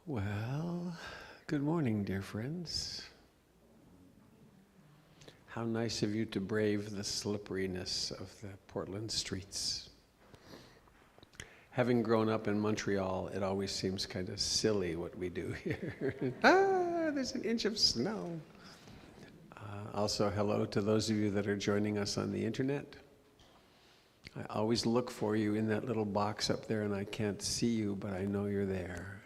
Well, good morning, dear friends. How nice of you to brave the slipperiness of the Portland streets. Having grown up in Montreal, it always seems kind of silly what we do here. There's an inch of snow. Also, hello to those of you that are joining us on the internet. I always look for you in that little box up there, and I can't see you, but I know you're there.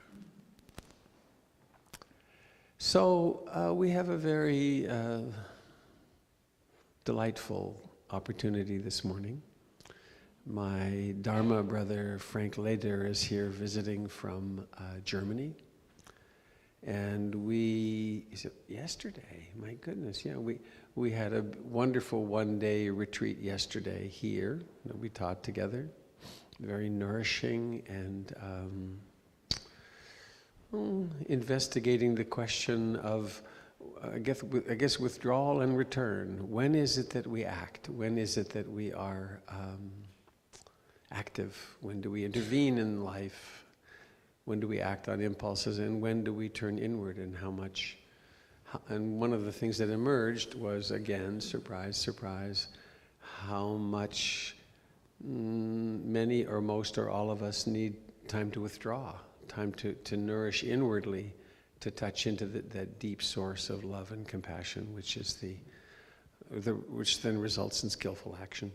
So we have a very delightful opportunity this morning. My Dharma brother, Frank Leder, is here visiting from Germany. And is it yesterday? My goodness, yeah, we had a wonderful one-day retreat yesterday here that we taught together. Very nourishing and investigating the question of, I guess withdrawal and return. When is it that we act? When is it that we are active? When do we intervene in life? When do we act on impulses? And when do we turn inward, and how much? And one of the things that emerged was, again, surprise, surprise, how much many or most or all of us need time to withdraw, time to nourish inwardly, to touch into that deep source of love and compassion, which is which then results in skillful action.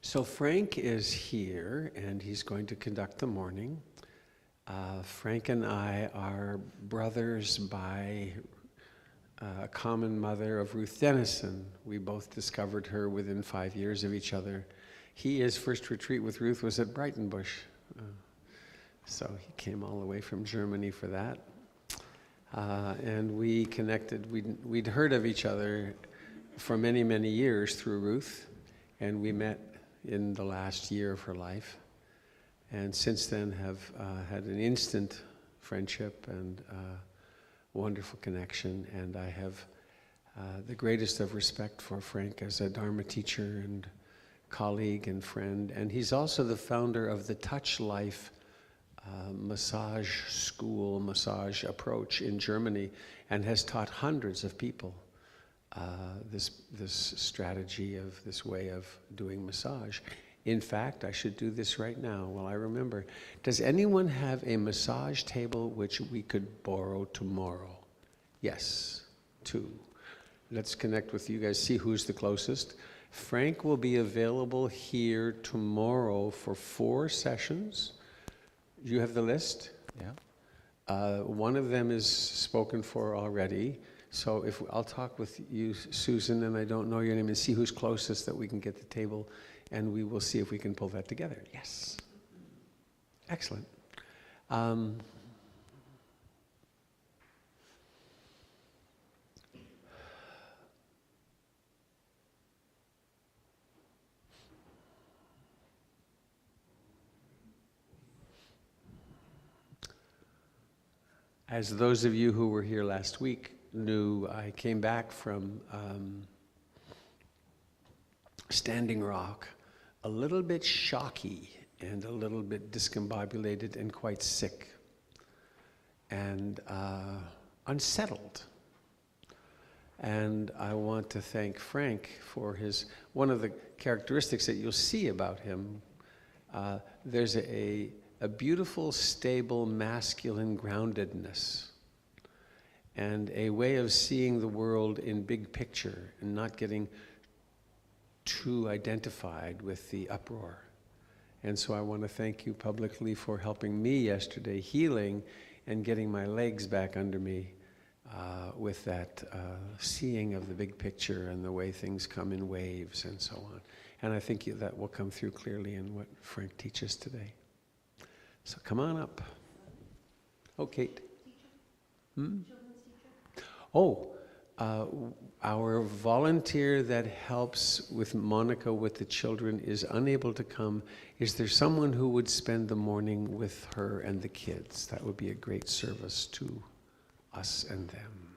So Frank is here, and he's going to conduct the morning. Frank and I are brothers by a common mother of Ruth Dennison. We both discovered her within 5 years of each other. His first retreat with Ruth was at Breitenbush. So he came all the way from Germany for that. And we connected. We'd heard of each other for many, many years through Ruth, and we met in the last year of her life. And since then have had an instant friendship and wonderful connection. And I have the greatest of respect for Frank as a Dharma teacher and colleague and friend. And he's also the founder of the Touch Life massage school, massage approach in Germany, and has taught hundreds of people this strategy of this way of doing massage. In fact, I should do this right now while I remember. Does anyone have a massage table which we could borrow tomorrow? Yes, 2. Let's connect with you guys, see who's the closest. Frank will be available here tomorrow for 4 sessions. You have the list? Yeah. One of them is spoken for already. So I'll talk with you, Susan, and I don't know your name, and see who's closest that we can get the table, and we will see if we can pull that together. Yes. Excellent. As those of you who were here last week knew, I came back from Standing Rock a little bit shocky and a little bit discombobulated and quite sick and unsettled. And I want to thank Frank for one of the characteristics that you'll see about him. There's a beautiful, stable, masculine groundedness, and a way of seeing the world in big picture and not getting too identified with the uproar. And so I want to thank you publicly for helping me yesterday, healing and getting my legs back under me with that seeing of the big picture and the way things come in waves and so on. And I think that will come through clearly in what Frank teaches today. So come on up. Oh, Kate. Oh, our volunteer that helps with Monica with the children is unable to come. Is there someone who would spend the morning with her and the kids? That would be a great service to us and them.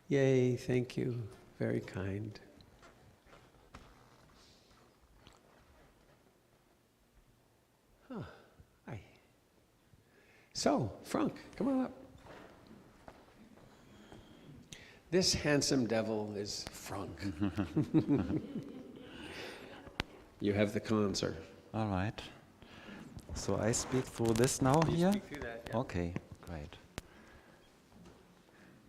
Yay, thank you. Very kind. Hi. So, Frank, come on up. This handsome devil is Frank. You have the concert. All right. So I speak through this now You here? speak through that, yeah. Okay, great.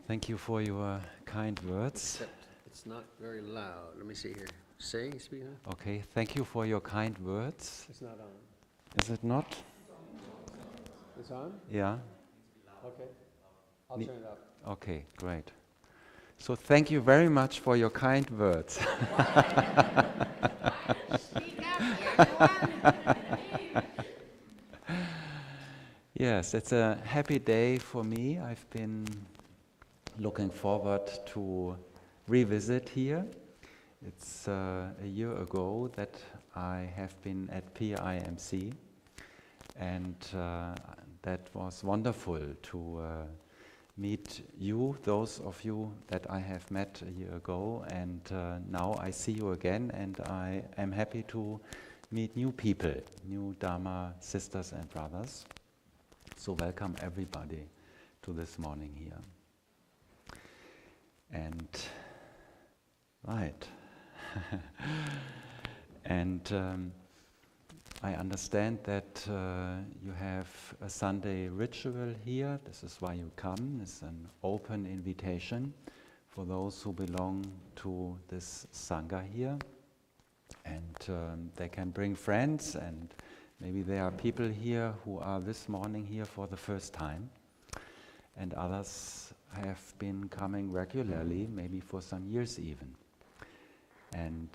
Thank you for your kind words. Except it's not very loud. Let me see here. Say, speak now. Okay, thank you for your kind words. It's not on. Is it not? It's on? Yeah. Okay. I'll turn it up. Okay, great. So thank you very much for your kind words. Yes, it's a happy day for me. I've been looking forward to revisit here. It's a year ago that I have been at PIMC, and that was wonderful to meet you, those of you that I have met a year ago, and now I see you again, and I am happy to meet new people, new Dharma sisters and brothers. So welcome everybody to this morning here. And right. And I understand that you have a Sunday ritual here. This is why you come. It's an open invitation for those who belong to this Sangha here. And they can bring friends, and maybe there are people here who are this morning here for the first time. And others have been coming regularly, maybe for some years even. And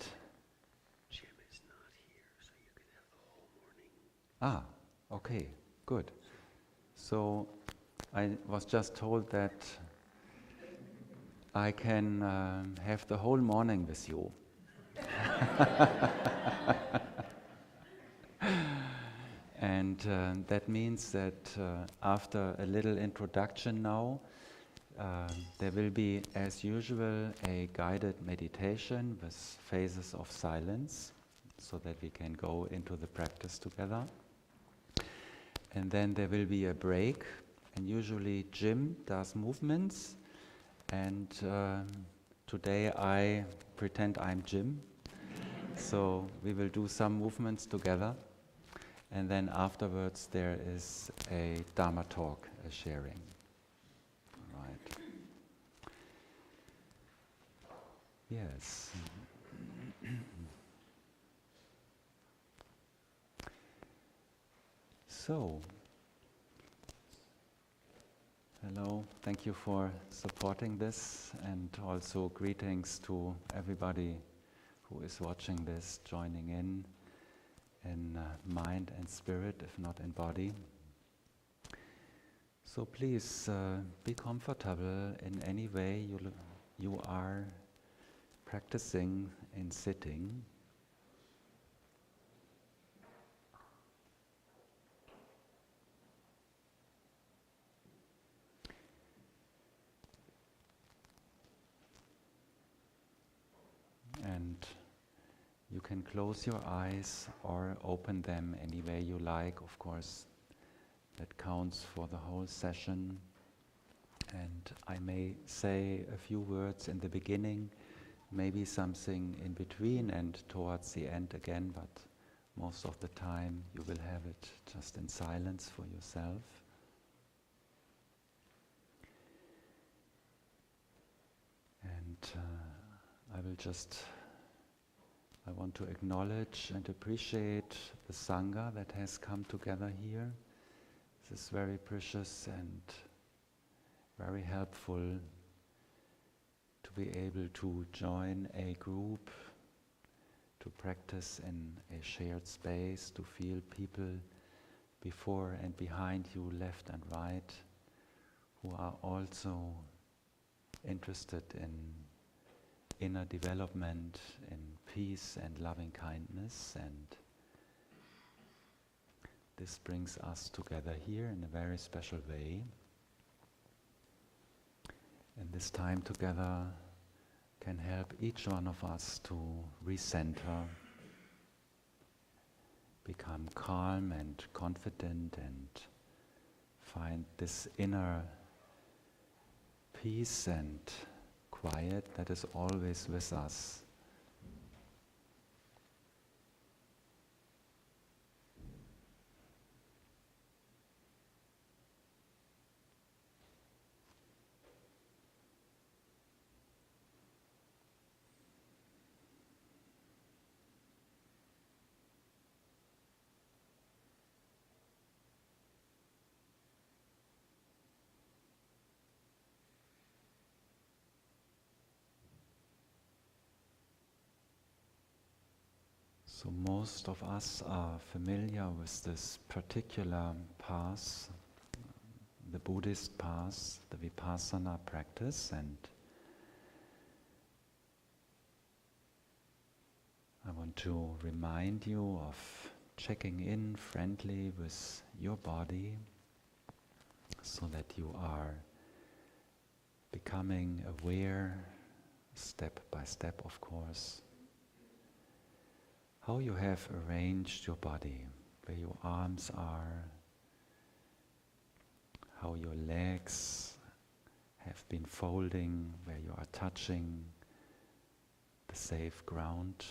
Jim is not here, so you can have the whole morning. okay, good. So I was just told that I can have the whole morning with you. And that means that after a little introduction now, there will be, as usual, a guided meditation with phases of silence, so that we can go into the practice together. And then there will be a break, and usually Jim does movements, and today I pretend I'm Jim, so we will do some movements together, and then afterwards there is a Dharma talk, a sharing. Right. Yes. So, hello, thank you for supporting this, and also greetings to everybody who is watching this, joining in mind and spirit, if not in body. So please be comfortable in any way you are practicing in sitting. And you can close your eyes or open them any way you like. Of course, that counts for the whole session. And I may say a few words in the beginning, maybe something in between and towards the end again, but most of the time you will have it just in silence for yourself. And I want to acknowledge and appreciate the Sangha that has come together here. This is very precious and very helpful to be able to join a group, to practice in a shared space, to feel people before and behind you, left and right, who are also interested in inner development, in peace and loving kindness, and this brings us together here in a very special way. And this time together can help each one of us to recenter, become calm and confident and find this inner peace and quiet that is always with us. So most of us are familiar with this particular path, the Buddhist path, the Vipassana practice, and I want to remind you of checking in friendly with your body so that you are becoming aware, step by step of course, how you have arranged your body, where your arms are, how your legs have been folding, where you are touching the safe ground.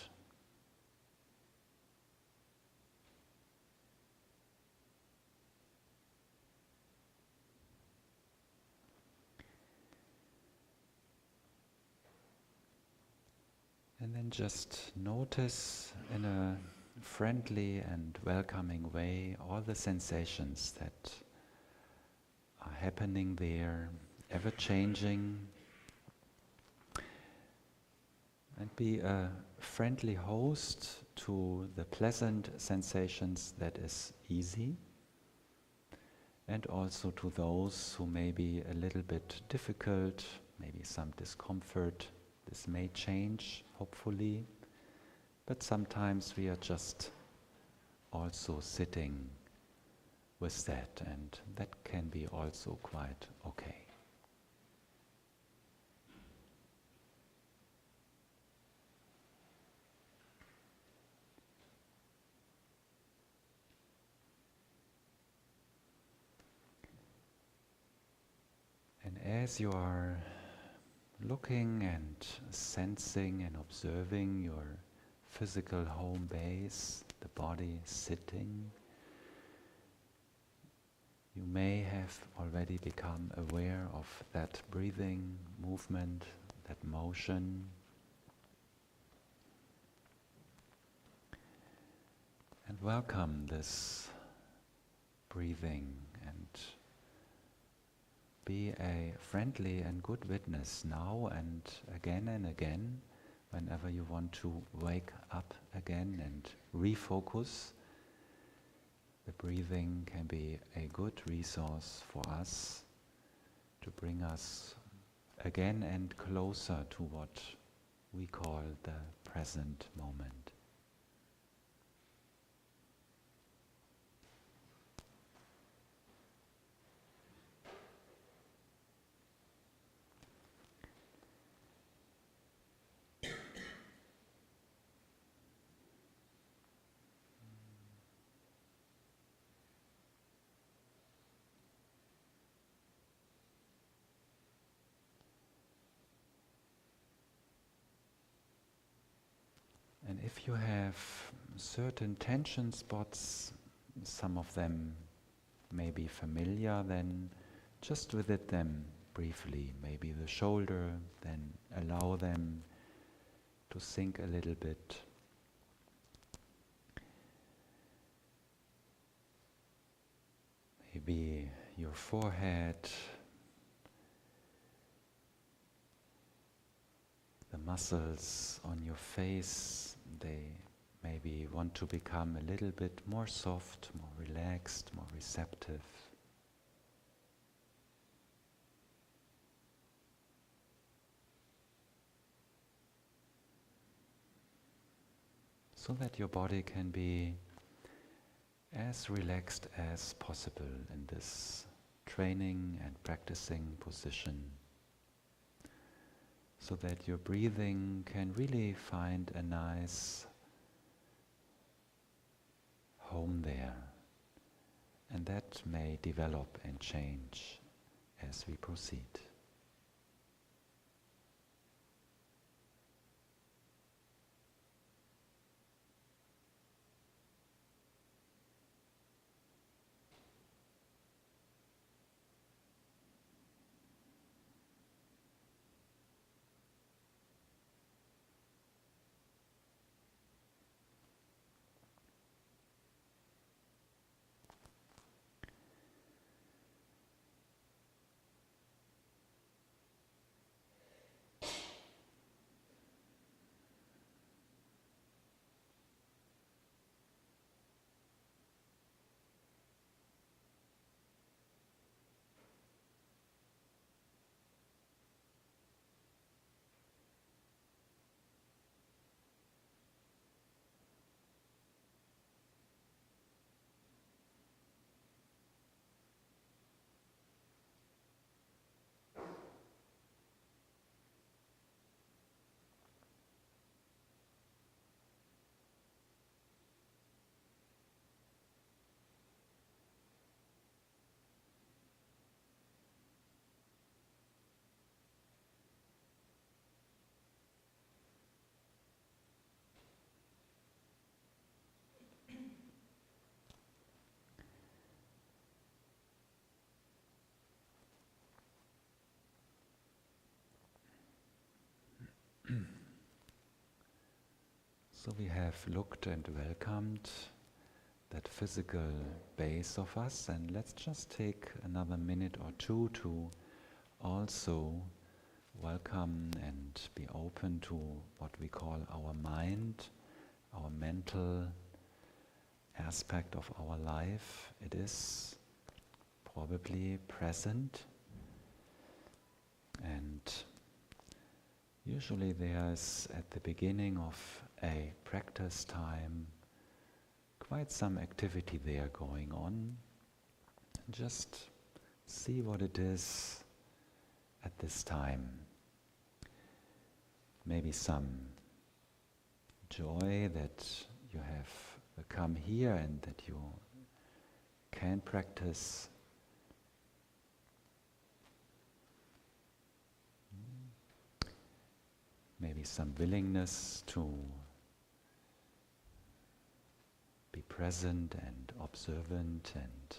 And then just notice in a friendly and welcoming way all the sensations that are happening there, ever changing, and be a friendly host to the pleasant sensations that is easy, and also to those who may be a little bit difficult, maybe some discomfort. This may change, hopefully, but sometimes we are just also sitting with that, and that can be also quite okay. And as you are looking and sensing and observing your physical home base, the body sitting, you may have already become aware of that breathing, movement, that motion. And welcome this breathing and be a friendly and good witness now and again, whenever you want to wake up again and refocus. The breathing can be a good resource for us to bring us again and closer to what we call the present moment. And if you have certain tension spots, some of them may be familiar, then just visit them briefly. Maybe the shoulder, then allow them to sink a little bit. Maybe your forehead, the muscles on your face, they maybe want to become a little bit more soft, more relaxed, more receptive. So that your body can be as relaxed as possible in this training and practicing position, so that your breathing can really find a nice home there, And that may develop and change as we proceed. So we have looked and welcomed that physical base of us, and let's just take another minute or two to also welcome and be open to what we call our mind, our mental aspect of our life. It is probably present, and usually there's at the beginning of a practice time quite some activity there going on. Just see what it is at this time. Maybe some joy that you have come here and that you can practice. Maybe some willingness to be present and observant and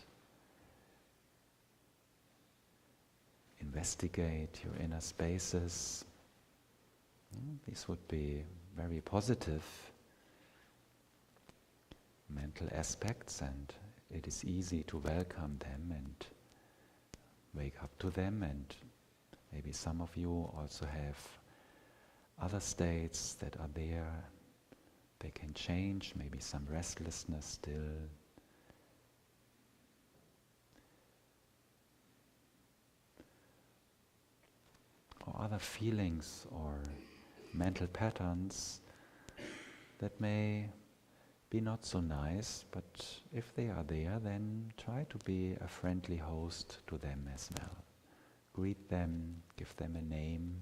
investigate your inner spaces. These would be very positive mental aspects, and it is easy to welcome them and wake up to them. And maybe some of you also have other states that are there. They can change, maybe some restlessness still. Or other feelings or mental patterns that may be not so nice, but if they are there, then try to be a friendly host to them as well. Greet them, give them a name,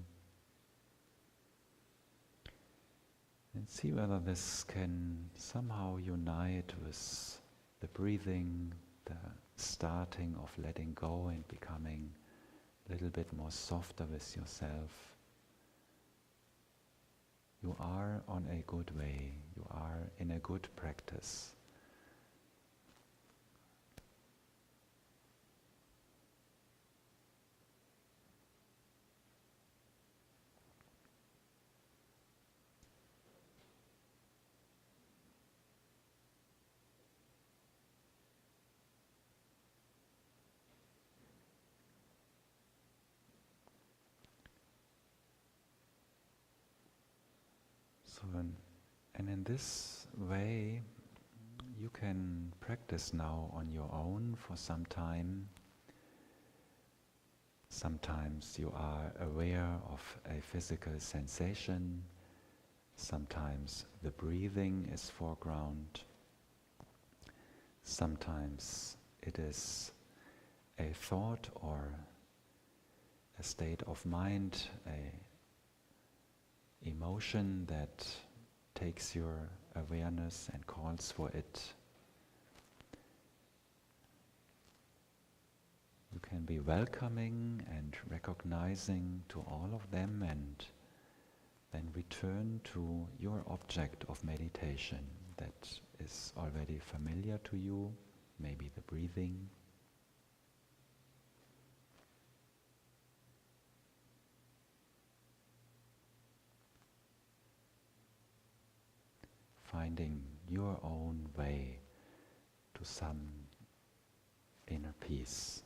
and see whether this can somehow unite with the breathing, the starting of letting go and becoming a little bit more softer with yourself. You are on a good way, you are in a good practice. And in this way, you can practice now on your own for some time. Sometimes you are aware of a physical sensation. Sometimes the breathing is foreground. Sometimes it is a thought or a state of mind, a emotion that takes your awareness and calls for it. You can be welcoming and recognizing to all of them, and then return to your object of meditation that is already familiar to you, maybe the breathing. Finding your own way to some inner peace.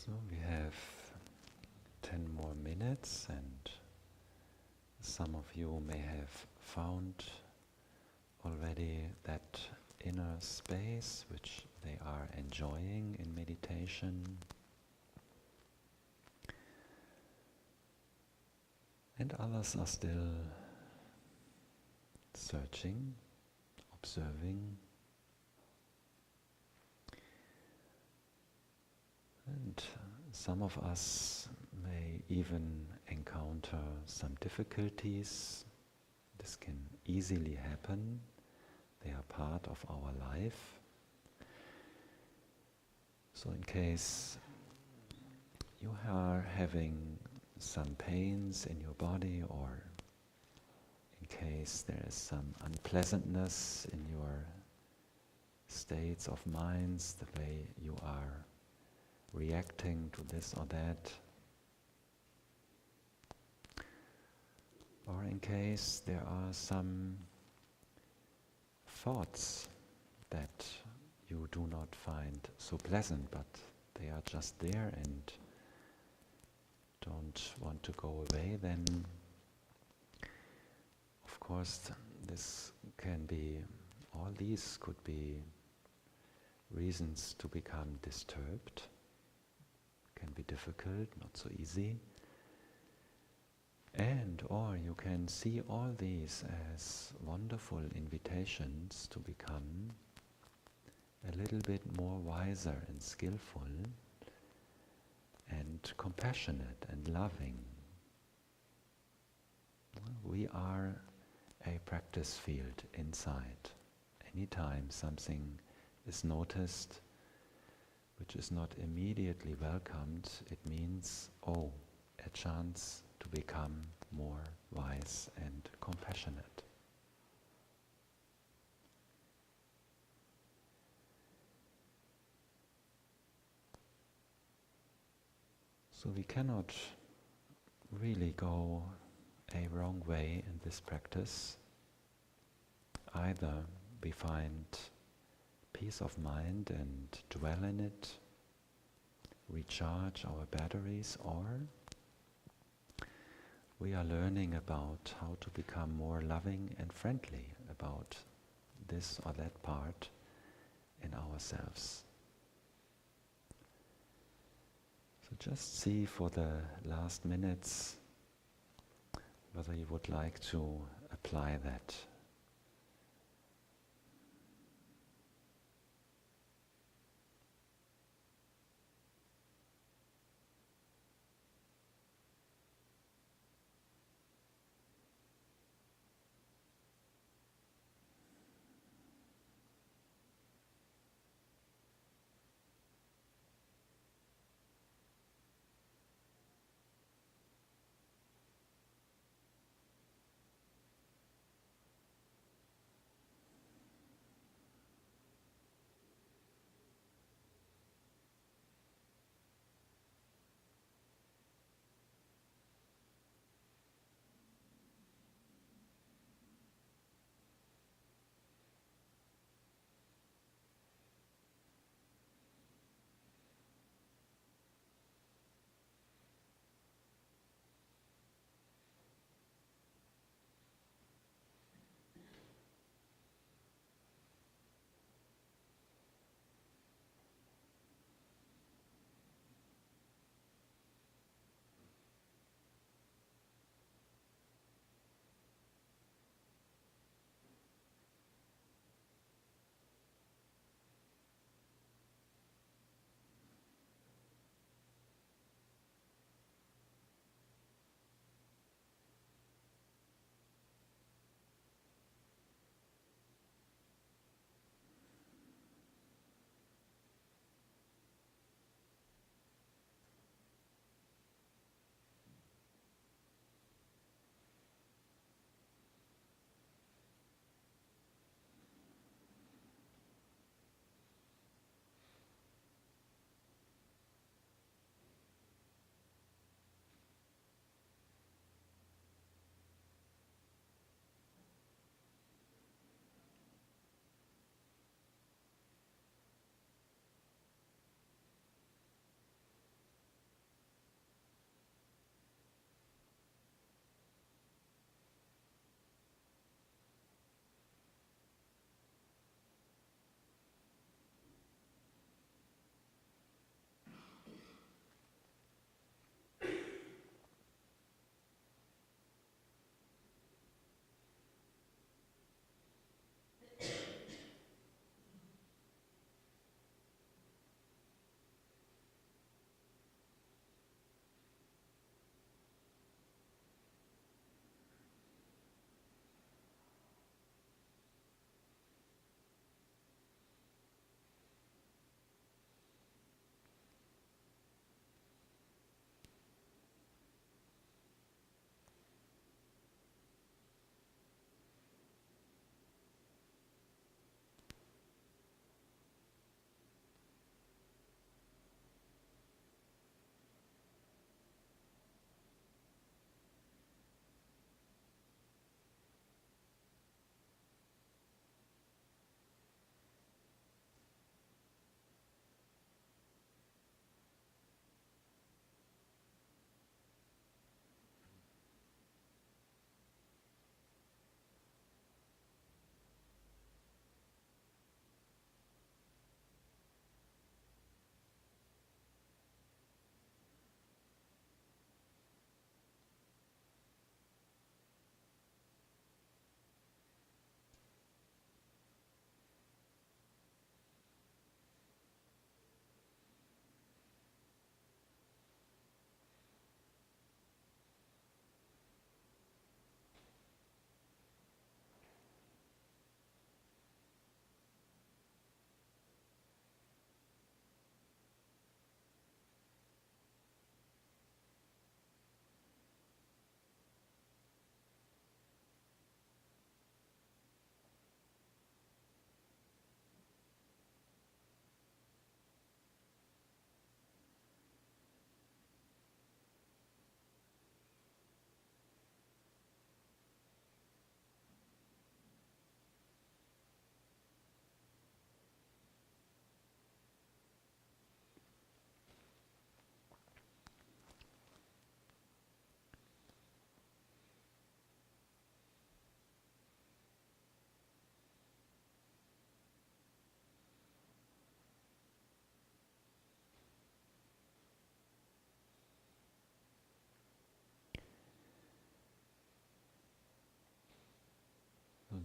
So we have 10 more minutes, and some of you may have found already that inner space which they are enjoying in meditation. And others are still searching, observing. And some of us may even encounter some difficulties. This can easily happen. They are part of our life. So in case you are having some pains in your body, or in case there is some unpleasantness in your states of minds, the way you are reacting to this or that, or in case there are some thoughts that you do not find so pleasant, but they are just there and don't want to go away, then of course all these could be reasons to become disturbed. Can be difficult, not so easy. Or you can see all these as wonderful invitations to become a little bit more wiser and skillful and compassionate and loving. We are a practice field inside. Anytime something is noticed which is not immediately welcomed, it means, a chance to become more wise and compassionate. So we cannot really go a wrong way in this practice. Either we find peace of mind and dwell in it, recharge our batteries, or we are learning about how to become more loving and friendly about this or that part in ourselves. So just see for the last minutes whether you would like to apply that.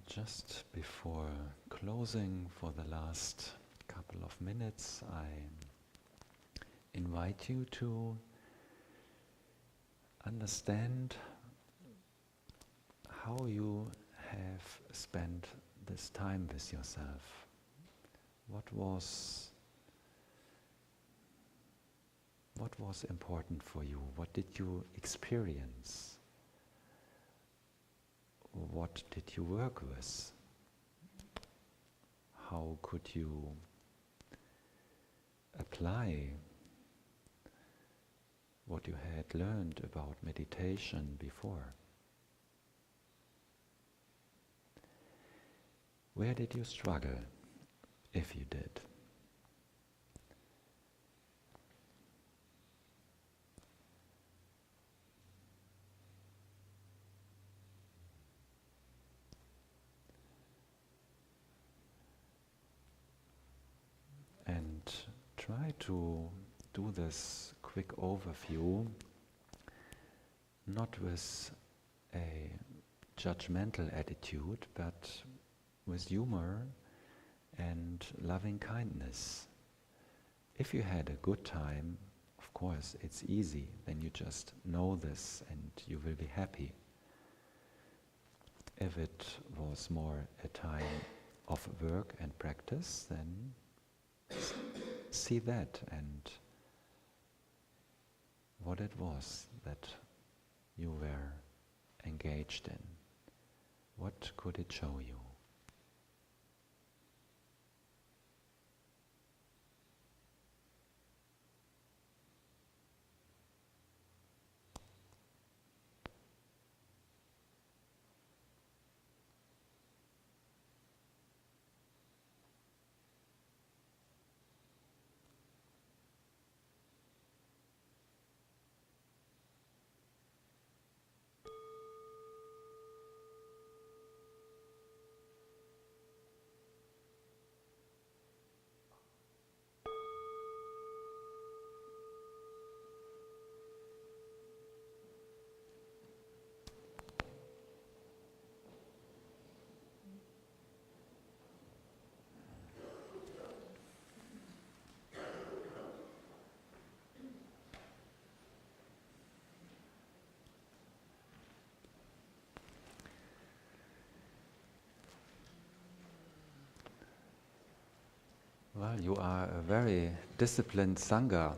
Just before closing for the last couple of minutes, I invite you to understand how you have spent this time with yourself. What was important for you? What did you experience? What did you work with? How could you apply what you had learned about meditation before? Where did you struggle, if you did? And try to do this quick overview, not with a judgmental attitude, but with humor and loving kindness. If you had a good time, of course, it's easy. Then you just know this and you will be happy. If it was more a time of work and practice, then see that and what it was that you were engaged in. What could it show you? Well, you are a very disciplined Sangha.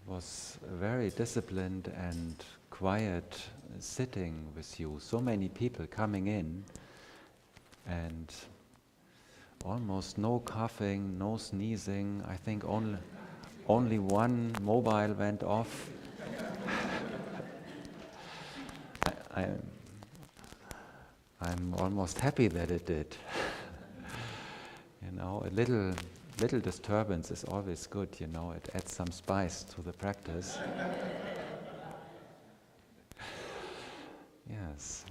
Was very disciplined and quiet sitting with you. So many people coming in and almost no coughing, no sneezing. I think only one mobile went off. I'm almost happy that it did. You know, a little disturbance is always good, you know, it adds some spice to the practice. Yes.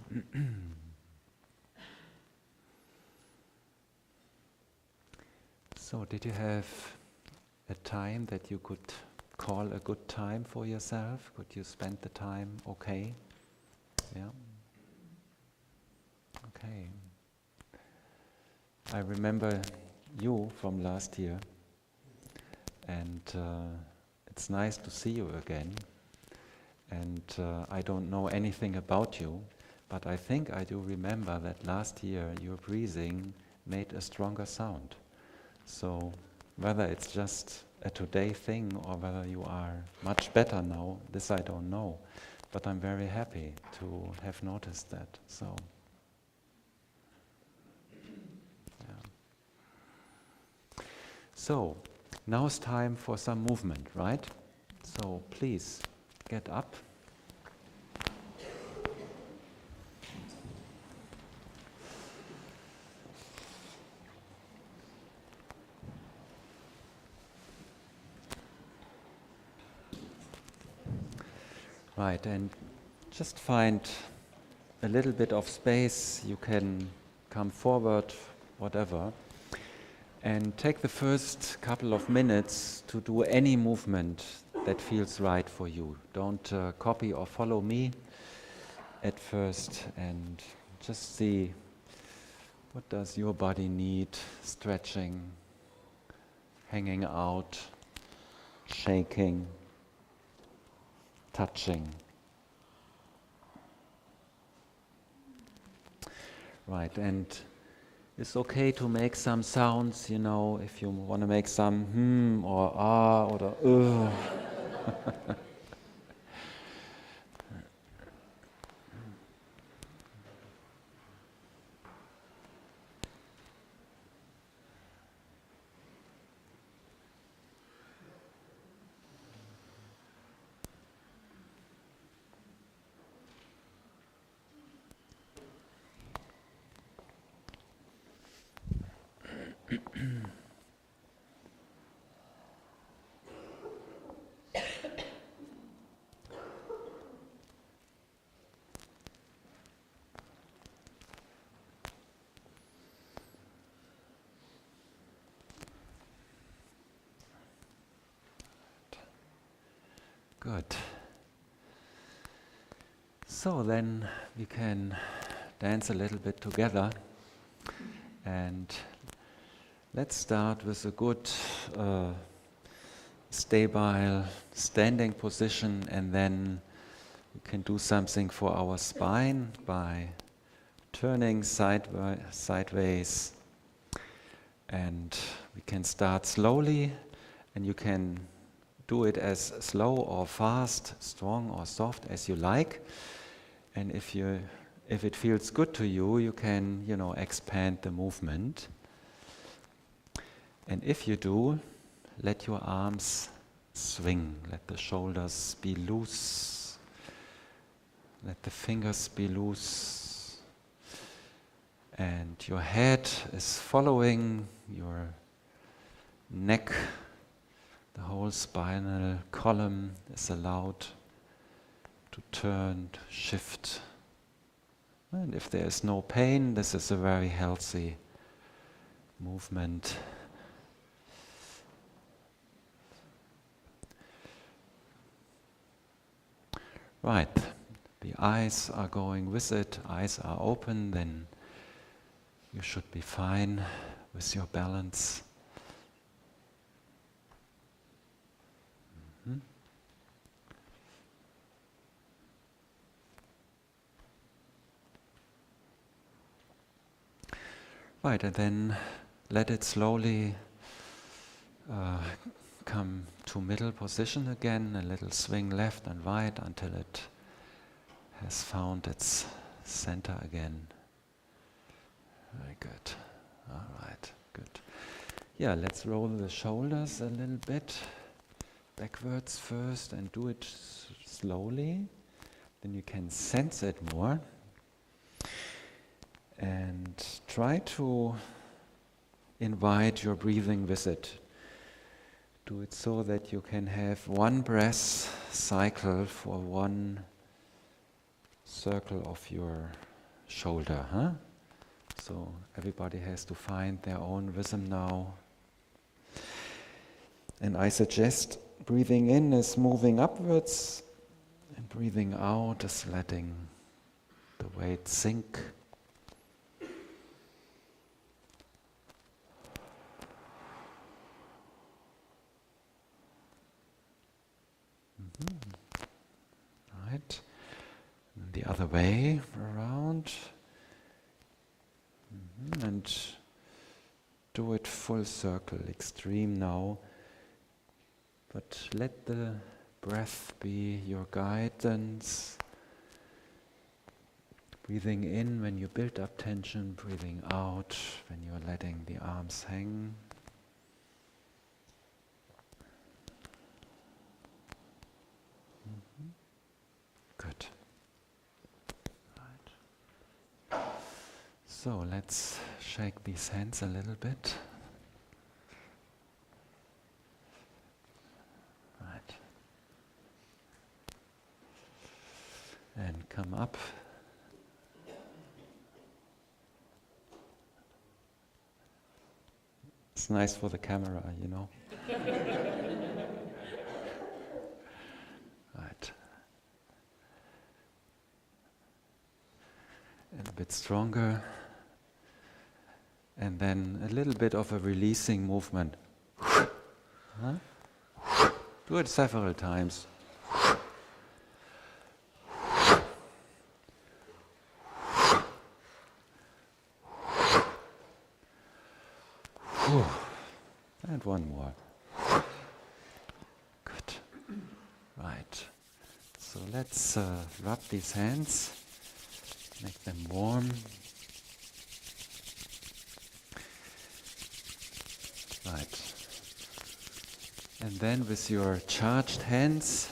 So, did you have a time that you could call a good time for yourself? Could you spend the time okay? Yeah. Okay. I remember you from last year, and it's nice to see you again. And I don't know anything about you, but I think I do remember that last year your breathing made a stronger sound. So whether it's just a today thing or whether you are much better now, this I don't know. But I'm very happy to have noticed that. So. So, now it's time for some movement, right? So, please, get up. Right, and just find a little bit of space. You can come forward, whatever. And take the first couple of minutes to do any movement that feels right for you. Don't copy or follow me at first, and just see What does your body need? Stretching, hanging out, shaking, touching. Right, and it's okay to make some sounds, if you want to make some or ah or ugh. Good. So then we can dance a little bit together, and let's start with a good stable standing position, and then we can do something for our spine by turning sideways, and we can start slowly, and you can do it as slow or fast, strong or soft as you like. And if it feels good to you, you can, expand the movement. And if you do, let your arms swing, let the shoulders be loose, let the fingers be loose, and your head is following your neck. The whole spinal column is allowed to turn, to shift. And if there is no pain, this is a very healthy movement. Right, the eyes are going with it, eyes are open, then you should be fine with your balance. Right, and then let it slowly come to middle position again, a little swing left and right until it has found its center again. Very good. All right, good. Yeah, let's roll the shoulders a little bit backwards first and do it slowly. Then you can sense it more. And try to invite your breathing with it. Do it so that you can have one breath cycle for one circle of your shoulder. So everybody has to find their own rhythm now. And I suggest breathing in is moving upwards, and breathing out is letting the weight sink. Right. And the other way around. And do it full circle, extreme now. But let the breath be your guidance. Breathing in when you build up tension, breathing out when you're letting the arms hang. Good. Right. So let's shake these hands a little bit. Right. And come up. It's nice for the camera, Right. And a bit stronger. And then a little bit of a releasing movement. Huh? Do it several times. And one more. Good. Right. So let's rub these hands, make them warm. Right. And then with your charged hands,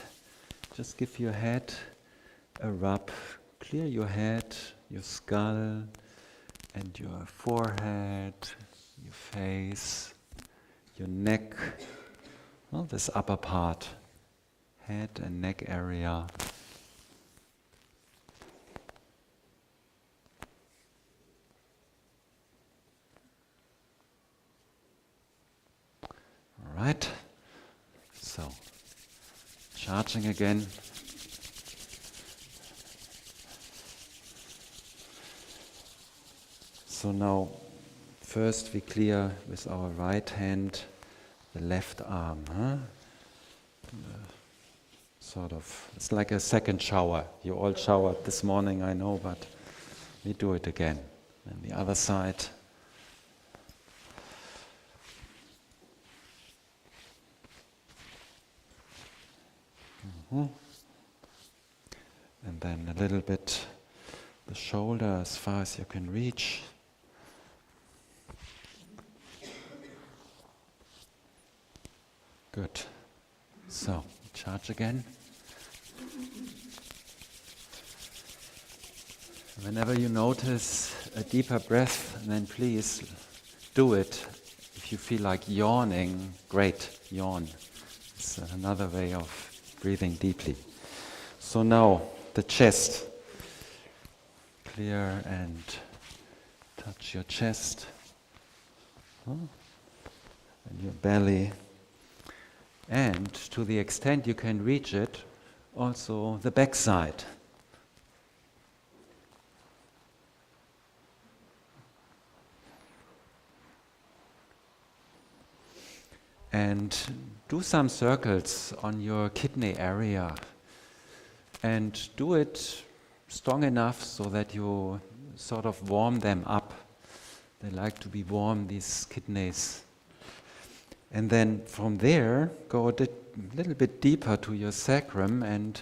just give your head a rub. Clear your head, your skull, and your forehead, your face, your neck, well, this upper part, head and neck area. All right. So, charging again. So now, first we clear with our right hand the left arm. Sort of, it's like a second shower. You all showered this morning, I know, but we do it again. And the other side. And then a little bit the shoulder as far as you can reach. Good. So, charge again. Whenever you notice a deeper breath, then please do it. If you feel like yawning, great, yawn. It's another way of breathing deeply. So now, the chest. Clear and touch your chest. And your belly. And to the extent you can reach it, also the backside. And do some circles on your kidney area. And do it strong enough so that you sort of warm them up. They like to be warm, these kidneys. And then from there, go a little bit deeper to your sacrum and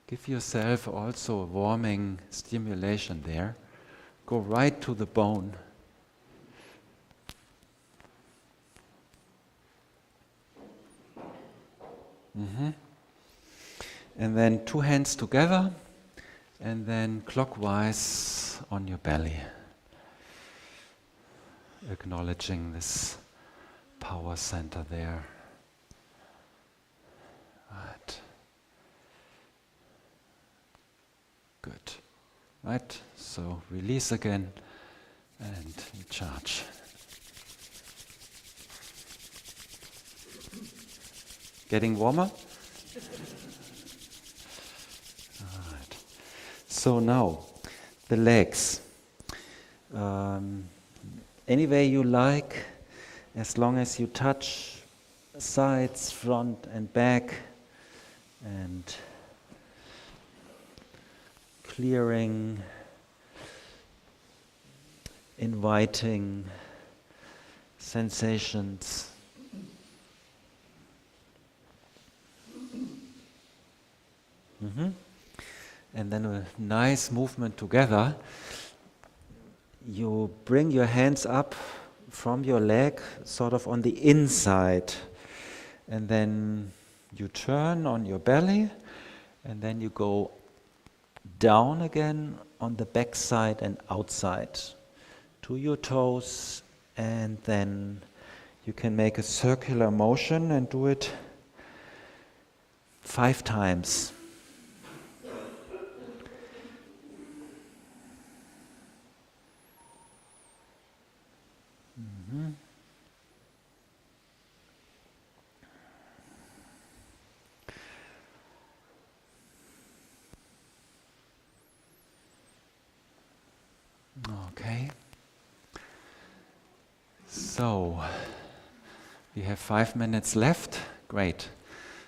give yourself also a warming stimulation there. Go right to the bone. And then 2 hands together, and then clockwise on your belly. Acknowledging this power center there. Right. Good. Right, so release again and you charge. Getting warmer? All right. So now, the legs. Any way you like, as long as you touch sides, front and back, and clearing, inviting sensations. And then a nice movement together. You bring your hands up from your leg, sort of on the inside. And then you turn on your belly, and then you go down again on the back side and outside to your toes, and then you can make a circular motion and do it 5 times. Okay. So, we have 5 minutes left. Great.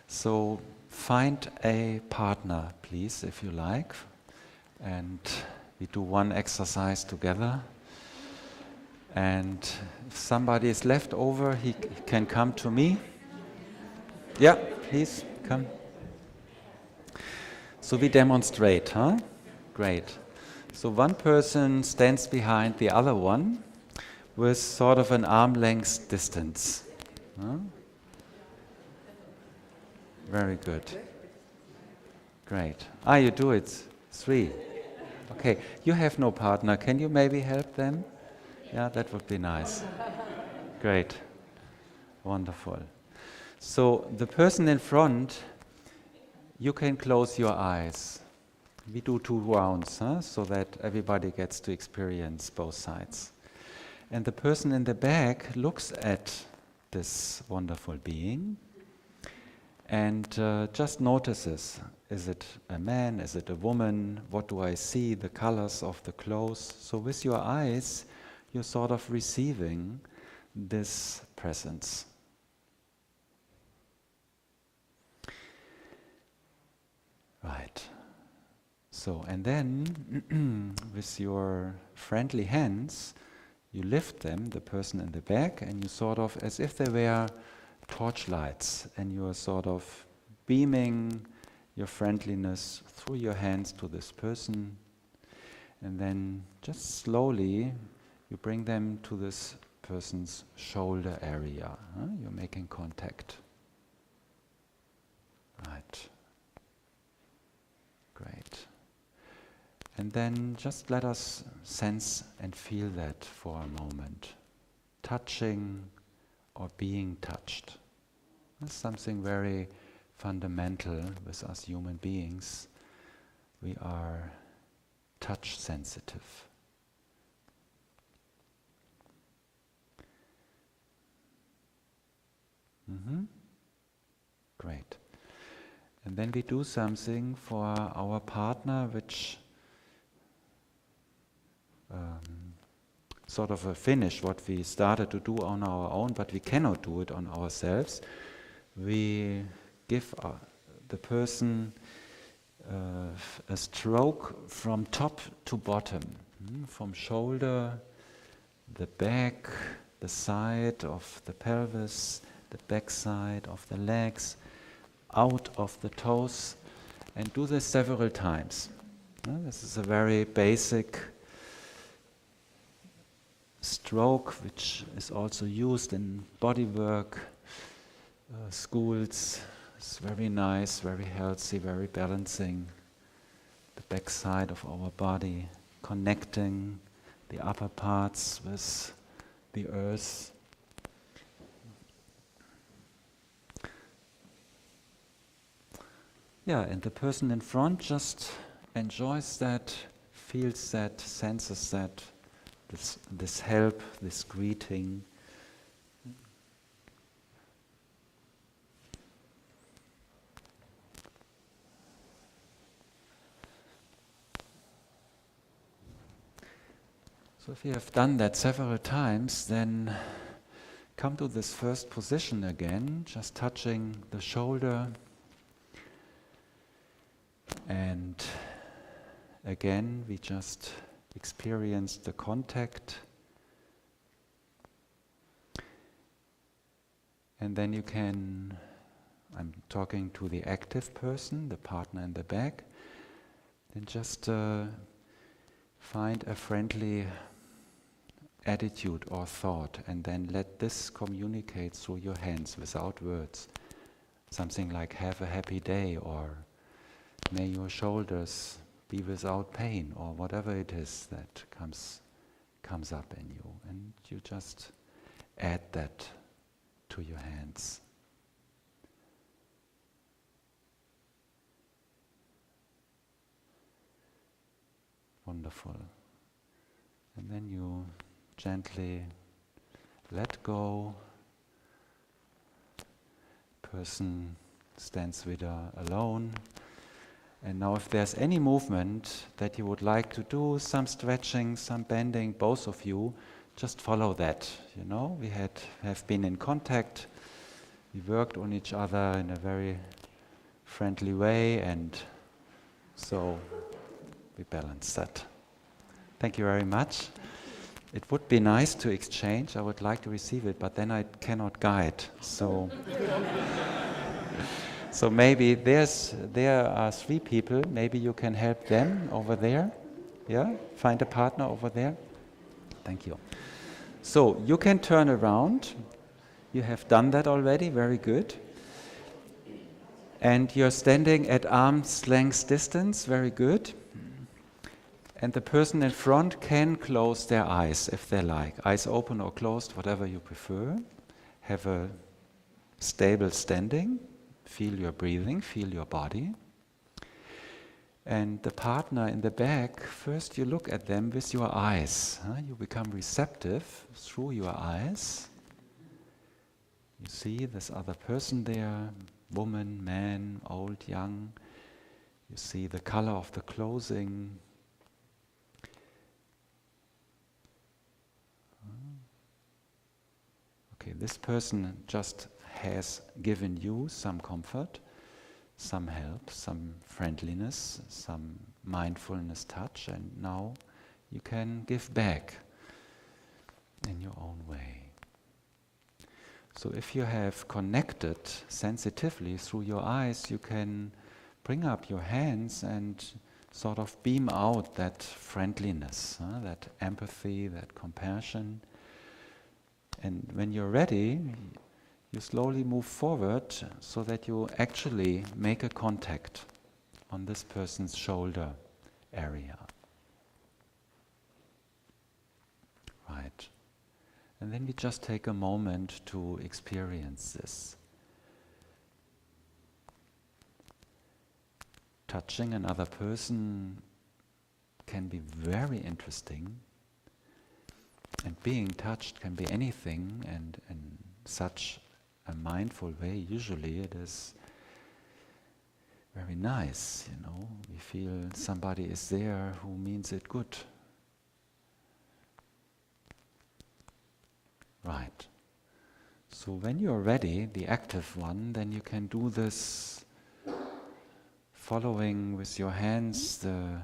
So, find a partner, please, if you like. And we do one exercise together. And if somebody is left over, he can come to me. Yeah, please, come. So we demonstrate, huh? Great. So one person stands behind the other one with sort of an arm-length distance. Huh? Very good. Great. You do it. 3. Okay, you have no partner. Can you maybe help them? Yeah, that would be nice. Great. Wonderful. So the person in front, you can close your eyes. We do 2 rounds, so that everybody gets to experience both sides. And the person in the back looks at this wonderful being and just notices, is it a man, is it a woman, what do I see, the colors of the clothes. So with your eyes, you're sort of receiving this presence. Right. So, and then with your friendly hands, you lift them, the person in the back, and you sort of, as if they were torchlights, and you are sort of beaming your friendliness through your hands to this person, and then just slowly you bring them to this person's shoulder area. You're making contact. Right. Great. And then just let us sense and feel that for a moment. Touching or being touched. That's something very fundamental with us human beings. We are touch sensitive. Great. And then we do something for our partner which sort of a finish what we started to do on our own, but we cannot do it on ourselves. We give the person a stroke from top to bottom, from shoulder, the back, the side of the pelvis, the back side of the legs, out of the toes, and do this several times. This is a very basic stroke which is also used in bodywork, schools. It's very nice, very healthy, very balancing the back side of our body, connecting the upper parts with the earth. Yeah, and the person in front just enjoys that, feels that, senses that, this help, this greeting. So if you have done that several times, then come to this first position again, just touching the shoulder. And again, we just experience the contact. And then you can, I'm talking to the active person, the partner in the back, then just find a friendly attitude or thought, and then let this communicate through your hands without words. Something like, have a happy day, or may your shoulders be without pain, or whatever it is that comes up in you. And you just add that to your hands. Wonderful. And then you gently let go. Person stands with alone. And now if there's any movement that you would like to do, some stretching, some bending, both of you, just follow that, you know. We have been in contact, we worked on each other in a very friendly way, and so we balance that. Thank you very much. It would be nice to exchange. I would like to receive it, but then I cannot guide. So, so maybe there are 3 people. Maybe you can help them over there. Yeah, find a partner over there. Thank you. So you can turn around. You have done that already. Very good. And you're standing at arm's length distance. Very good. And the person in front can close their eyes if they like. Eyes open or closed, whatever you prefer. Have a stable standing. Feel your breathing, feel your body. And the partner in the back, first you look at them with your eyes. You become receptive through your eyes. You see this other person there, woman, man, old, young. You see the color of the clothing. Okay, this person just has given you some comfort, some help, some friendliness, some mindfulness touch, and now you can give back in your own way. So if you have connected sensitively through your eyes, you can bring up your hands and sort of beam out that friendliness, that empathy, that compassion. And when you're ready, you slowly move forward so that you actually make a contact on this person's shoulder area. Right. And then we just take a moment to experience this. Touching another person can be very interesting. And being touched can be anything, and in such a mindful way, usually it is very nice, you know. We feel somebody is there who means it good. Right. So when you're ready, the active one, then you can do this following with your hands the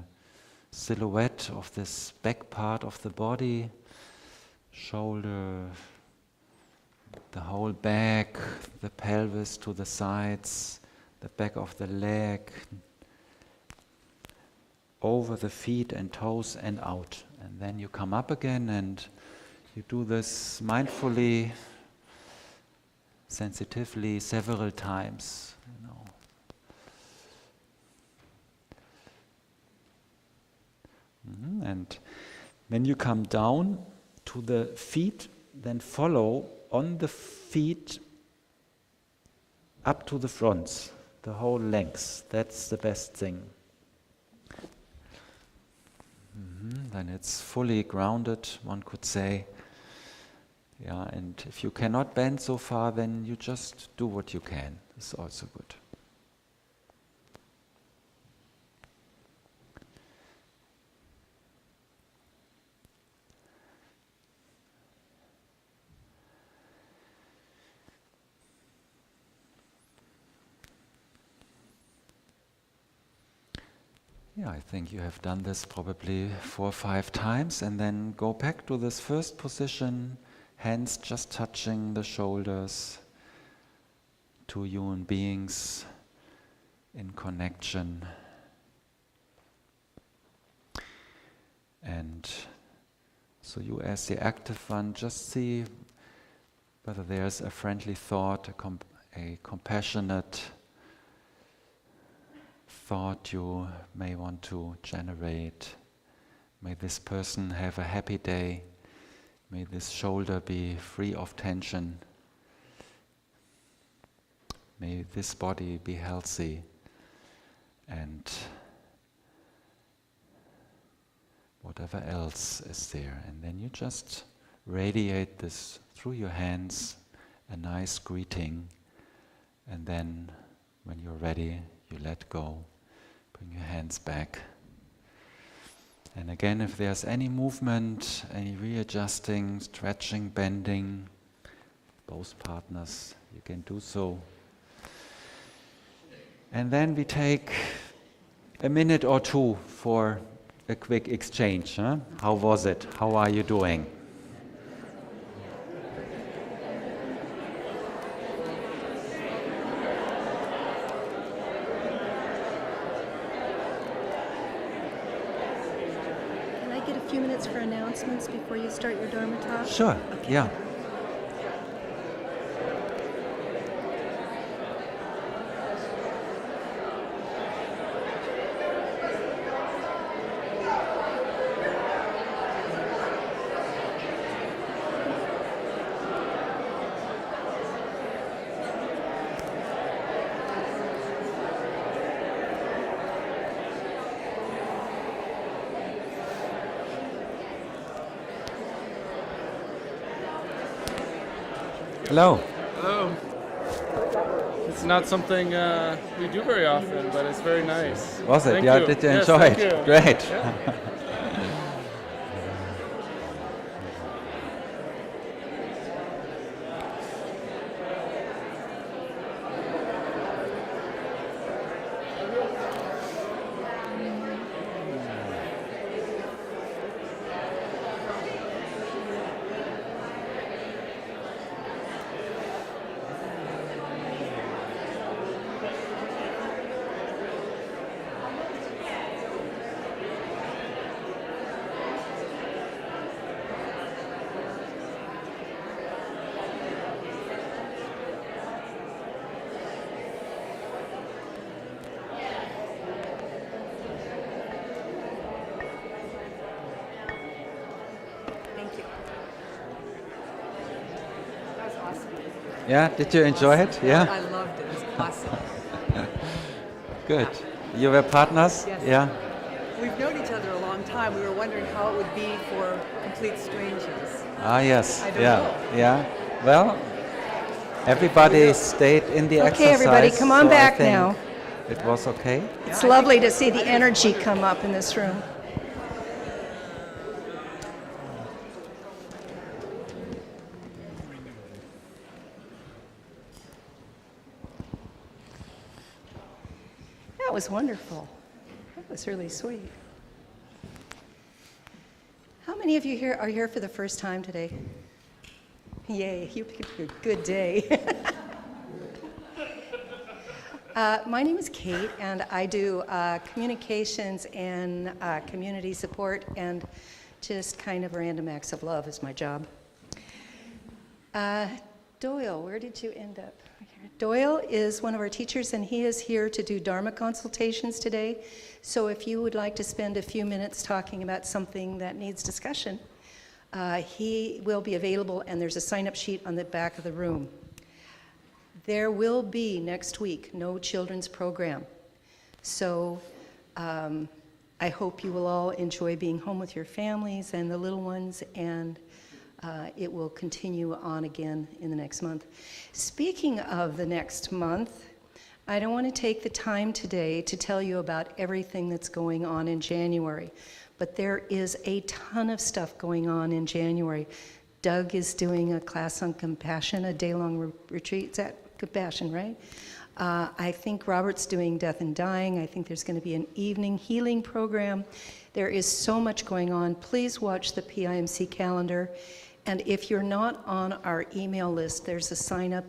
silhouette of this back part of the body, shoulder, the whole back, the pelvis to the sides, the back of the leg, over the feet and toes and out. And then you come up again and you do this mindfully, sensitively, several times, you know. And when you come down to the feet, then follow on the feet up to the fronts, the whole length. That's the best thing. Then it's fully grounded, one could say. Yeah, and if you cannot bend so far, then you just do what you can. It's also good. Yeah, I think you have done this probably 4 or 5 times, and then go back to this first position, hands just touching the shoulders, 2 human beings in connection. And so you as the active one, just see whether there's a friendly thought, a compassionate thought you may want to generate. May this person have a happy day. May this shoulder be free of tension. May this body be healthy. And whatever else is there. And then you just radiate this through your hands, a nice greeting. And then when you're ready, you let go. Bring your hands back. And again, if there's any movement, any readjusting, stretching, bending, both partners, you can do so. And then we take a minute or two for a quick exchange. Huh? How was it? How are you doing? Can I get a few minutes for announcements before you start your Dharma talk? Sure, Okay. yeah. Hello. Hello. It's not something we do very often, but it's very nice. Was it? Thank Yeah, you. did you Yes, enjoy thank it? you. Great. Yeah. Thank you. That was awesome. Yeah, did you enjoy it? Yeah? I loved it. It was awesome. Good. You were partners? Yes. Yeah? We've known each other a long time. We were wondering how it would be for complete strangers. Ah, yes. I don't yeah. know. Yeah. Well, everybody stayed in the exercise. Okay, everybody, come on so I back think now. It was okay. It's lovely to see the energy come up in this room. That was wonderful. That was really sweet. How many of you here are here for the first time today? Yay, you picked a good day. My name is Kate, and I do communications and community support, and just kind of random acts of love is my job. Doyle, where did you end up? Doyle is one of our teachers, and he is here to do Dharma consultations today. So if you would like to spend a few minutes talking about something that needs discussion, he will be available, and there's a sign-up sheet on the back of the room. There will be next week no children's program. So I hope you will all enjoy being home with your families and the little ones, and it will continue on again in the next month. Speaking of the next month, I don't want to take the time today to tell you about everything that's going on in January, but there is a ton of stuff going on in January. Doug is doing a class on compassion, a day-long retreat. Is that compassion, right? I think Robert's doing death and dying. I think there's going to be an evening healing program. There is so much going on. Please watch the PIMC calendar. And if you're not on our email list, there's a sign-up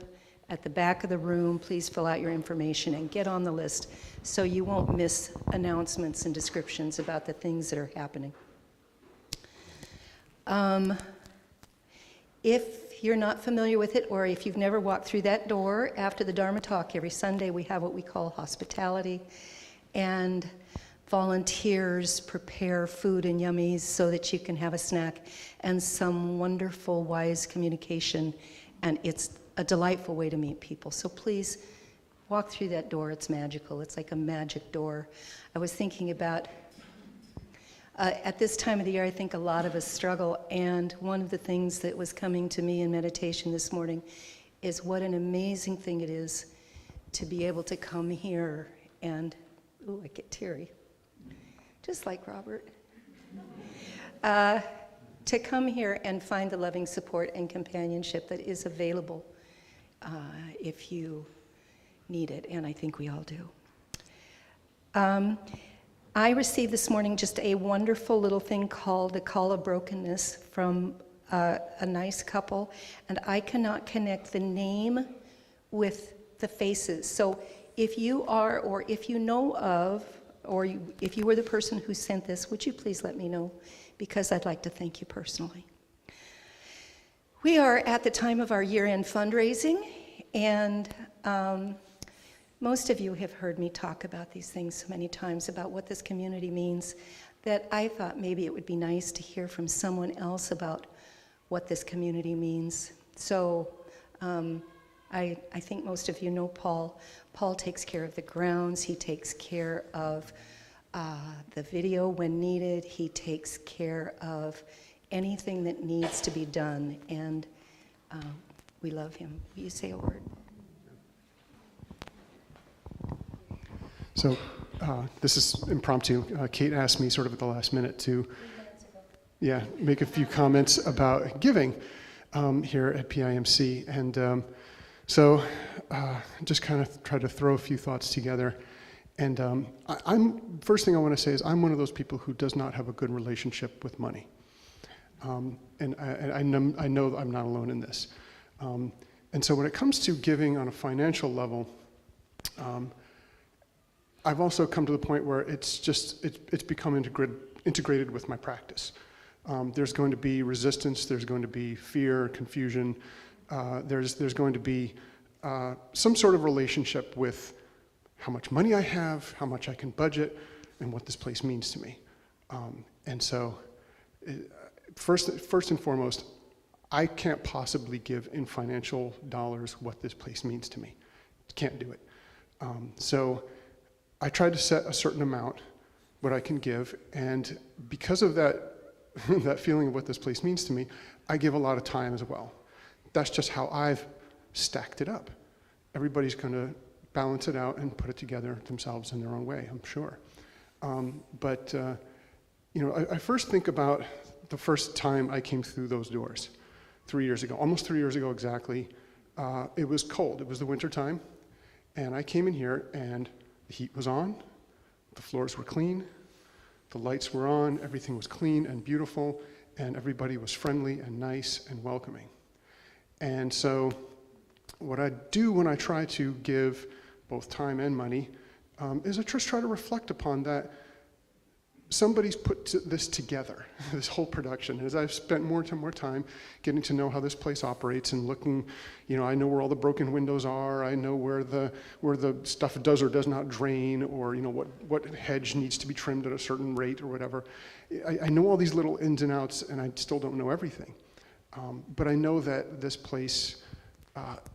at the back of the room. Please fill out your information and get on the list so you won't miss announcements and descriptions about the things that are happening. If you're not familiar with it, or if you've never walked through that door after the Dharma talk, every Sunday we have what we call hospitality, and volunteers prepare food and yummies so that you can have a snack and some wonderful, wise communication, and it's a delightful way to meet people. So please walk through that door. It's magical. It's like a magic door. I was thinking about at this time of the year, I think a lot of us struggle, and one of the things that was coming to me in meditation this morning is what an amazing thing it is to be able to come here and, ooh, I get teary, just like Robert. to come here and find the loving support and companionship that is available if you need it, and I think we all do. I received this morning just a wonderful little thing called a Call of Brokenness from a nice couple, and I cannot connect the name with the faces. So if you are, or if you know of, or if you were the person who sent this, would you please let me know? Because I'd like to thank you personally. We are at the time of our year-end fundraising, and most of you have heard me talk about these things so many times, about what this community means, that I thought maybe it would be nice to hear from someone else about what this community means. So I think most of you know Paul. Paul takes care of the grounds. He takes care of the video when needed. He takes care of anything that needs to be done, and we love him. Will you say a word? So this is impromptu. Kate asked me sort of at the last minute to make a few comments about giving here at PIMC. And so just kind of try to throw a few thoughts together. And first thing I want to say is I'm one of those people who does not have a good relationship with money. And I know I'm not alone in this. And so when it comes to giving on a financial level, I've also come to the point where it's become integrated with my practice. There's going to be resistance, there's going to be fear, confusion, there's going to be some sort of relationship with how much money I have, how much I can budget, and what this place means to me. And so, first and foremost, I can't possibly give in financial dollars what this place means to me. Can't do it. So I tried to set a certain amount, what I can give, and because of that, that feeling of what this place means to me, I give a lot of time as well. That's just how I've stacked it up. Everybody's going to balance it out and put it together themselves in their own way, I'm sure. I first think about the first time I came through those doors 3 years ago, almost 3 years ago exactly. It was cold. It was the winter time, and I came in here, and the heat was on, the floors were clean, the lights were on, everything was clean and beautiful, and everybody was friendly and nice and welcoming. And so what I do when I try to give both time and money is I just try to reflect upon that somebody's put this together, this whole production. As I've spent more time getting to know how this place operates and looking, I know where all the broken windows are, I know where the stuff does or does not drain, or what hedge needs to be trimmed at a certain rate or whatever. I know all these little ins and outs, and I still don't know everything. But I know that this place,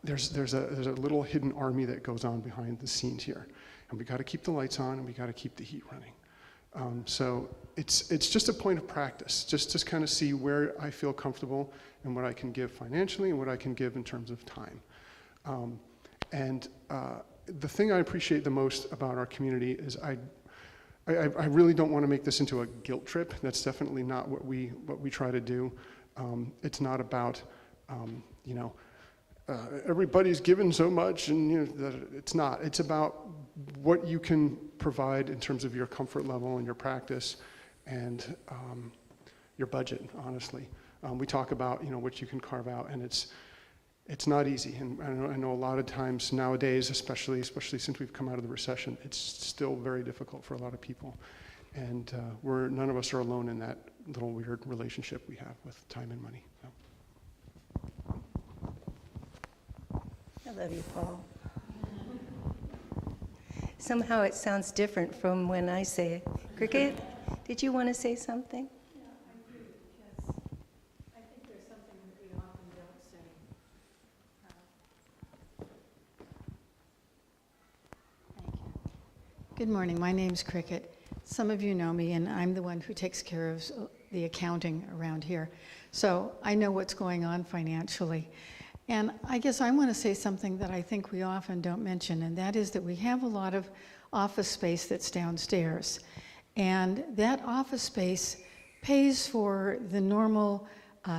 there's a little hidden army that goes on behind the scenes here. And we got to keep the lights on, and we got to keep the heat running. So it's just a point of practice, just kind of see where I feel comfortable and what I can give financially and what I can give in terms of time. The thing I appreciate the most about our community is I really don't want to make this into a guilt trip. That's definitely not what we try to do. It's not about everybody's given so much, and that it's not. It's about what you can provide in terms of your comfort level and your practice and your budget, honestly. We talk about what you can carve out, and it's not easy. And I know a lot of times nowadays, especially since we've come out of the recession, it's still very difficult for a lot of people. And none of us are alone in that little weird relationship we have with time and money. So. I love you, Paul. Somehow it sounds different from when I say it. Cricket, did you want to say something? Yeah, I do, because I think there's something that we often don't say. Thank you. Good morning. My name's Cricket. Some of you know me, and I'm the one who takes care of the accounting around here. So I know what's going on financially. And I guess I want to say something that I think we often don't mention, and that is that we have a lot of office space that's downstairs. And that office space pays for the normal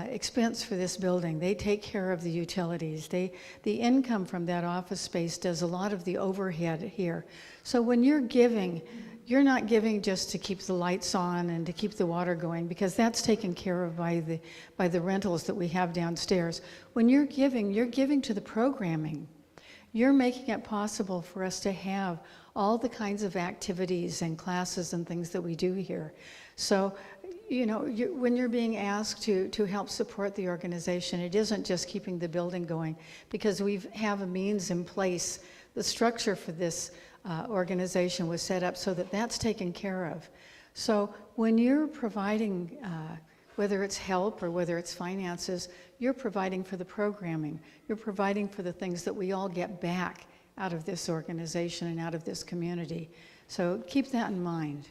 expense for this building. They take care of the utilities. The income from that office space does a lot of the overhead here. So when you're giving, you're not giving just to keep the lights on and to keep the water going, because that's taken care of by the rentals that we have downstairs. When you're giving to the programming. You're making it possible for us to have all the kinds of activities and classes and things that we do here. So, you know, when you're being asked to help support the organization, it isn't just keeping the building going, because we have a means in place. The structure for this organization was set up so that that's taken care of. So when you're providing, whether it's help or whether it's finances, you're providing for the programming. You're providing for the things that we all get back out of this organization and out of this community. So keep that in mind.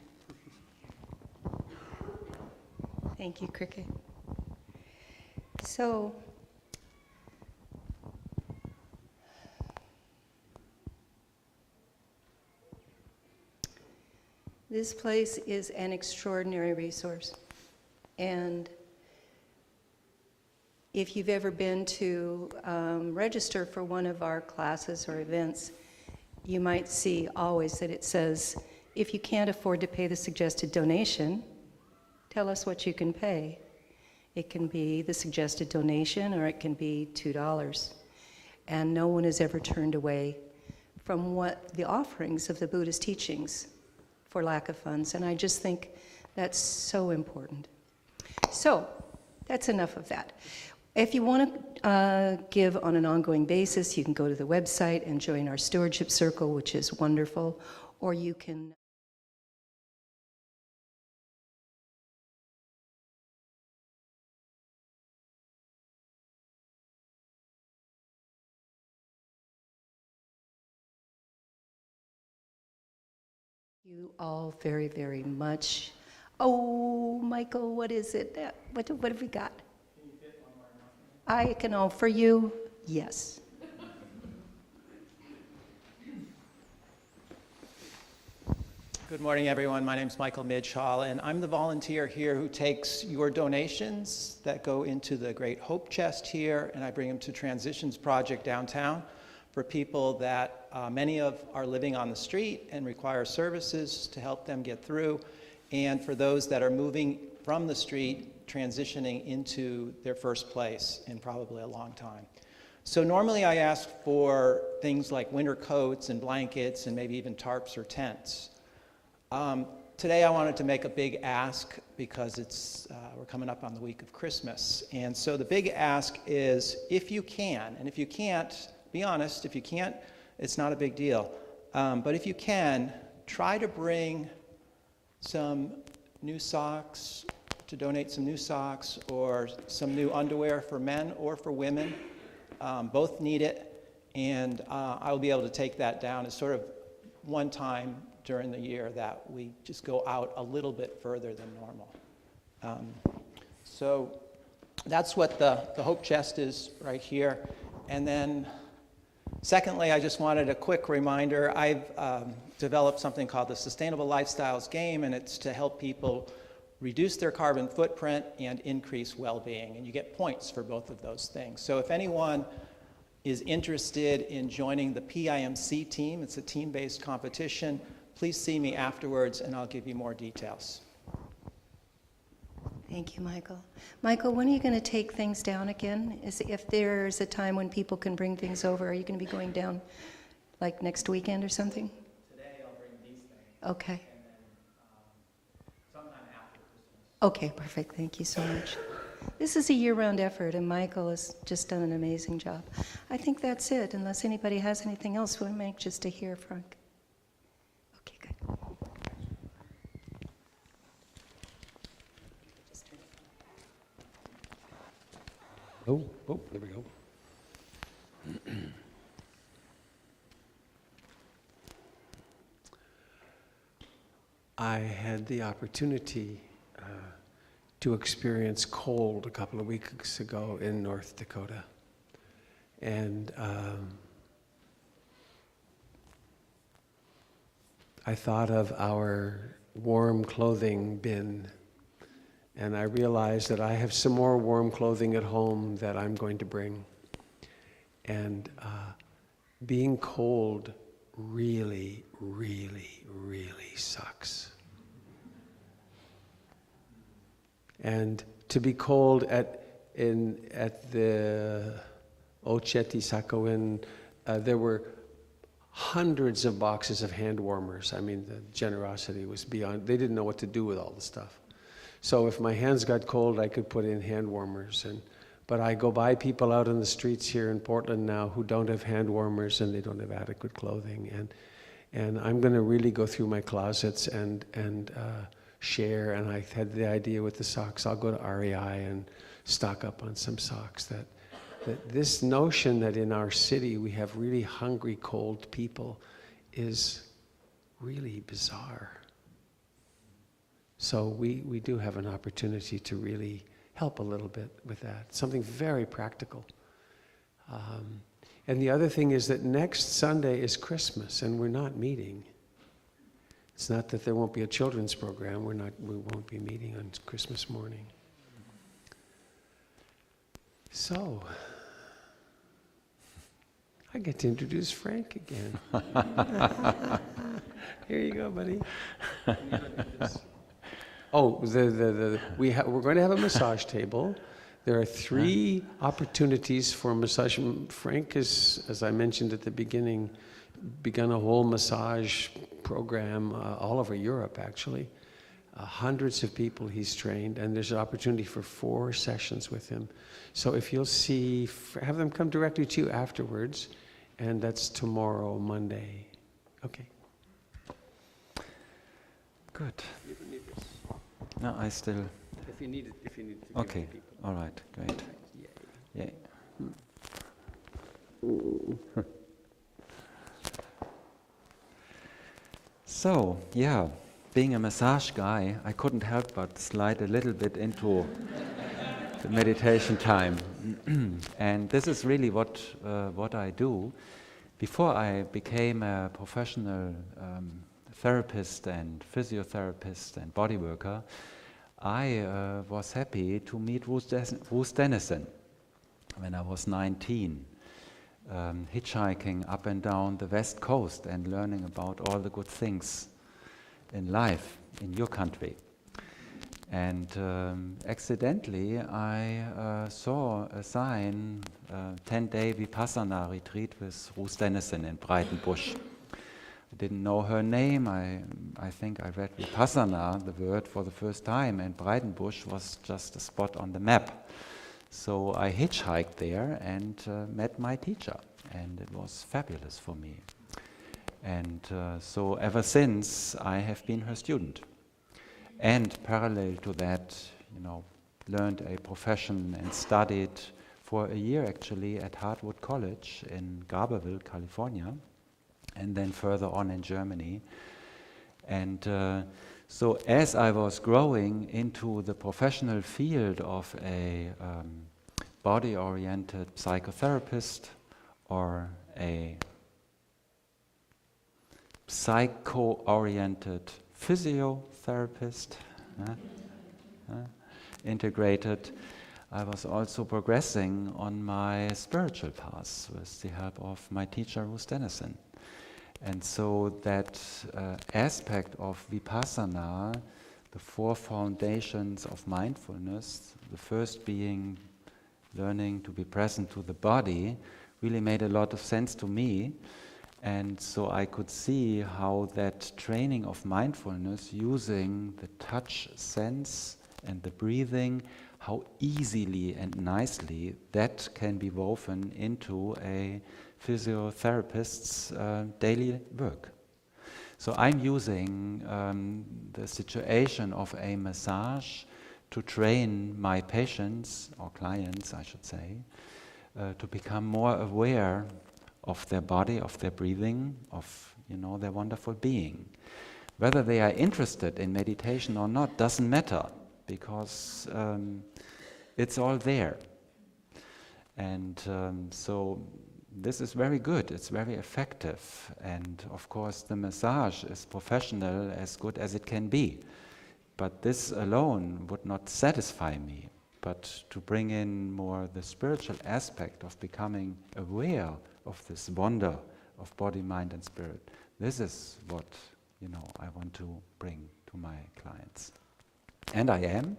Thank you, Cricket. So, this place is an extraordinary resource. And if you've ever been to register for one of our classes or events, you might see always that it says, if you can't afford to pay the suggested donation, tell us what you can pay. It can be the suggested donation, or it can be $2. And no one is ever turned away from what the offerings of the Buddhist teachings for lack of funds. And I just think that's so important. So that's enough of that. If you want to give on an ongoing basis, you can go to the website and join our stewardship circle, which is wonderful, or you can you all very, very much. Oh, Michael, what is it? What have we got? Can you fit one more announcement? I can, for you, yes. Good morning, everyone. My name is Michael Midshall, and I'm the volunteer here who takes your donations that go into the Great Hope Chest here, and I bring them to Transitions Project downtown for people that many of are living on the street and require services to help them get through, and for those that are moving from the street, transitioning into their first place in probably a long time. So normally I ask for things like winter coats and blankets and maybe even tarps or tents. Today I wanted to make a big ask because we're coming up on the week of Christmas. And so the big ask is, if you can, and if you can't, be honest, if you can't, it's not a big deal. But if you can, try to bring some new socks, to donate some new socks, or some new underwear for men or for women. Both need it, and I'll be able to take that down as sort of one time during the year that we just go out a little bit further than normal. So that's what the Hope Chest is right here. And then secondly, I just wanted a quick reminder. I've developed something called the Sustainable Lifestyles Game, and it's to help people reduce their carbon footprint and increase well-being. And you get points for both of those things. So if anyone is interested in joining the PIMC team, it's a team-based competition, please see me afterwards and I'll give you more details. Thank you, Michael. Michael, when are you going to take things down again? If there's a time when people can bring things over, are you going to be going down like next weekend or something? Today I'll bring these things. Okay. And then sometime after Christmas. Okay, perfect. Thank you so much. This is a year-round effort, and Michael has just done an amazing job. I think that's it, unless anybody has anything else. We're anxious to hear, Frank. Okay, good. Oh, there we go. I had the opportunity to experience cold a couple of weeks ago in North Dakota. And I thought of our warm clothing bin And I realized that I have some more warm clothing at home that I'm going to bring. And being cold really, really, really sucks. And to be cold at the Ocheti Sakoin, there were hundreds of boxes of hand warmers. I mean, the generosity was beyond, they didn't know what to do with all the stuff. So if my hands got cold, I could put in hand warmers. But I go by people out in the streets here in Portland now who don't have hand warmers and they don't have adequate clothing. And I'm going to really go through my closets and share. And I had the idea with the socks. I'll go to REI and stock up on some socks. That this notion that in our city we have really hungry, cold people is really bizarre. So we do have an opportunity to really help a little bit with that, something very practical. And the other thing is that next Sunday is Christmas and we're not meeting. It's not that there won't be a children's program, we won't be meeting on Christmas morning. So, I get to introduce Frank again. Here you go, buddy. Oh, we're going to have a massage table. There are 3 opportunities for massage. Frank is, as I mentioned at the beginning, begun a whole massage program all over Europe, actually. Hundreds of people he's trained, and there's an opportunity for 4 sessions with him. So if you'll see, have them come directly to you afterwards, and that's tomorrow, Monday. Okay. Good. No, I still. If you need it, to Okay. All right. Great. Yay. So, yeah, being a massage guy, I couldn't help but slide a little bit into the meditation time. And this is really what I do. Before I became a professional therapist and physiotherapist and body worker, I was happy to meet Ruth Dennison when I was 19. Hitchhiking up and down the West Coast and learning about all the good things in life in your country. And accidentally I saw a sign, 10-day Vipassana retreat with Ruth Dennison in Breitenbusch. I didn't know her name. I think I read Vipassana, the word, for the first time, and Breitenbusch was just a spot on the map. So I hitchhiked there and met my teacher, and it was fabulous for me. And so ever since, I have been her student. And parallel to that, learned a profession and studied for a year actually at Hartwood College in Garberville, California, and then further on in Germany. And so as I was growing into the professional field of a body-oriented psychotherapist or a psycho-oriented physiotherapist, integrated, I was also progressing on my spiritual path with the help of my teacher, Ruth Dennison. And so that aspect of Vipassana, the 4 foundations of mindfulness, the first being learning to be present to the body, really made a lot of sense to me. And so I could see how that training of mindfulness, using the touch sense and the breathing, how easily and nicely that can be woven into a physiotherapist's daily work. So I'm using the situation of a massage to train my patients, or clients I should say, to become more aware of their body, of their breathing, of their wonderful being. Whether they are interested in meditation or not doesn't matter, because it's all there. And so this is very good, it's very effective, and of course the massage is professional, as good as it can be. But this alone would not satisfy me. But to bring in more the spiritual aspect of becoming aware of this wonder of body, mind, and spirit, this is what I want to bring to my clients. And I am,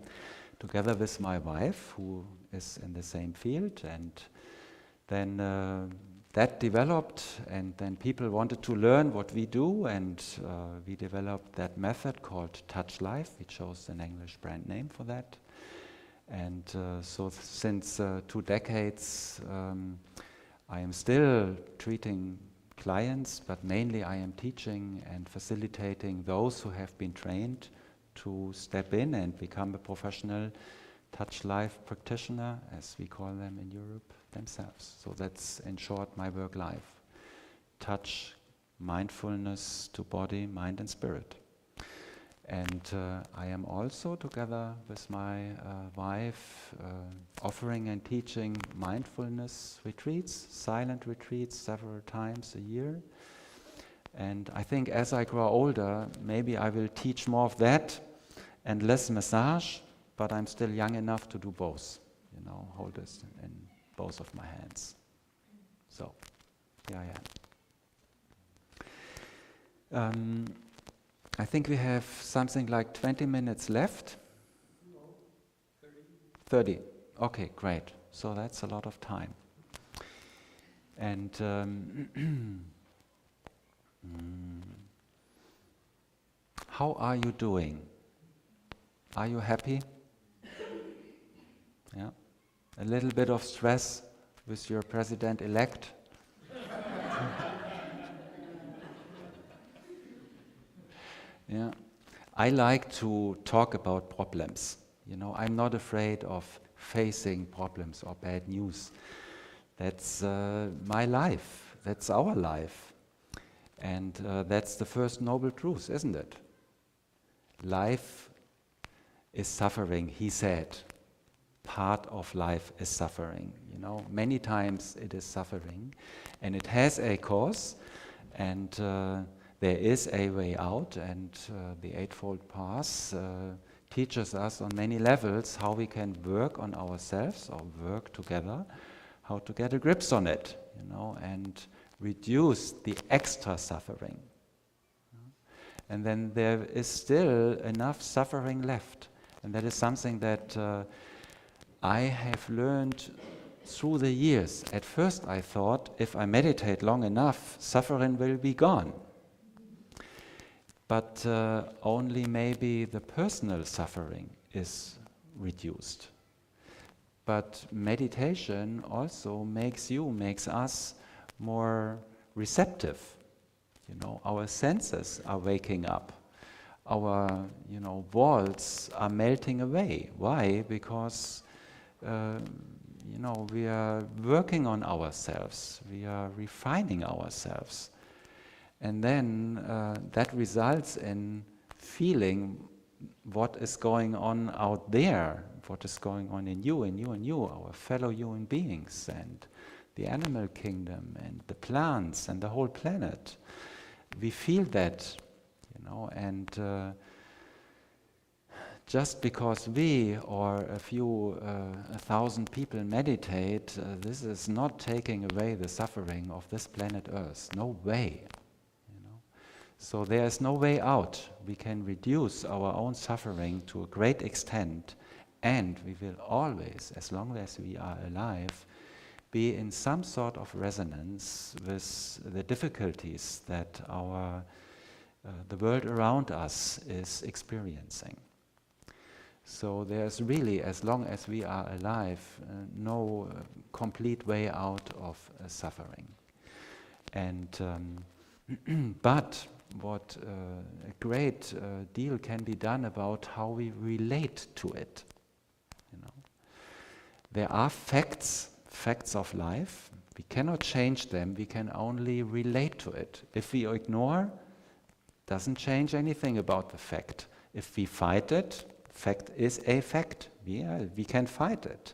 together with my wife, who is in the same field, and then that developed, and then people wanted to learn what we do, and we developed that method called Touch Life. We chose an English brand name for that. And so since 2 decades, I am still treating clients, but mainly I am teaching and facilitating those who have been trained to step in and become a professional touch life practitioner, as we call them in Europe, themselves. So that's in short my work life. Touch, mindfulness to body, mind and spirit. And I am also, together with my wife, offering and teaching mindfulness retreats, silent retreats, several times a year. And I think as I grow older, maybe I will teach more of that and less massage, but I'm still young enough to do both, hold this in both of my hands. So, here I am. I think we have something like 20 minutes left. No, 30. 30. Okay, great. So that's a lot of time. And how are you doing? Are you happy? Yeah. A little bit of stress with your president-elect? Yeah, I like to talk about problems. I'm not afraid of facing problems or bad news. That's my life. That's our life. And that's the first noble truth, isn't it? Life is suffering, he said. Part of life is suffering. Many times it is suffering. And it has a cause. And there is a way out, and the Eightfold Path teaches us on many levels how we can work on ourselves or work together, how to get a grip on it, and reduce the extra suffering. And then there is still enough suffering left, and that is something that I have learned through the years. At first I thought if I meditate long enough, suffering will be gone. But only maybe the personal suffering is reduced. But meditation also makes us more receptive. Our senses are waking up. Our, walls are melting away. Why? Because, we are working on ourselves. We are refining ourselves. And then that results in feeling what is going on out there, what is going on in you, our fellow human beings, and the animal kingdom, and the plants, and the whole planet. We feel that, and just because we or a few 1,000 people meditate, this is not taking away the suffering of this planet Earth. No way. So there is no way out. We can reduce our own suffering to a great extent, and we will always, as long as we are alive, be in some sort of resonance with the difficulties that the world around us is experiencing. So there's really, as long as we are alive, no complete way out of suffering. And but what a great deal can be done about how we relate to it. There are facts of life. We cannot change them. We can only relate to it. If we ignore, doesn't change anything about the fact. If we fight it, fact is a fact. We can fight it.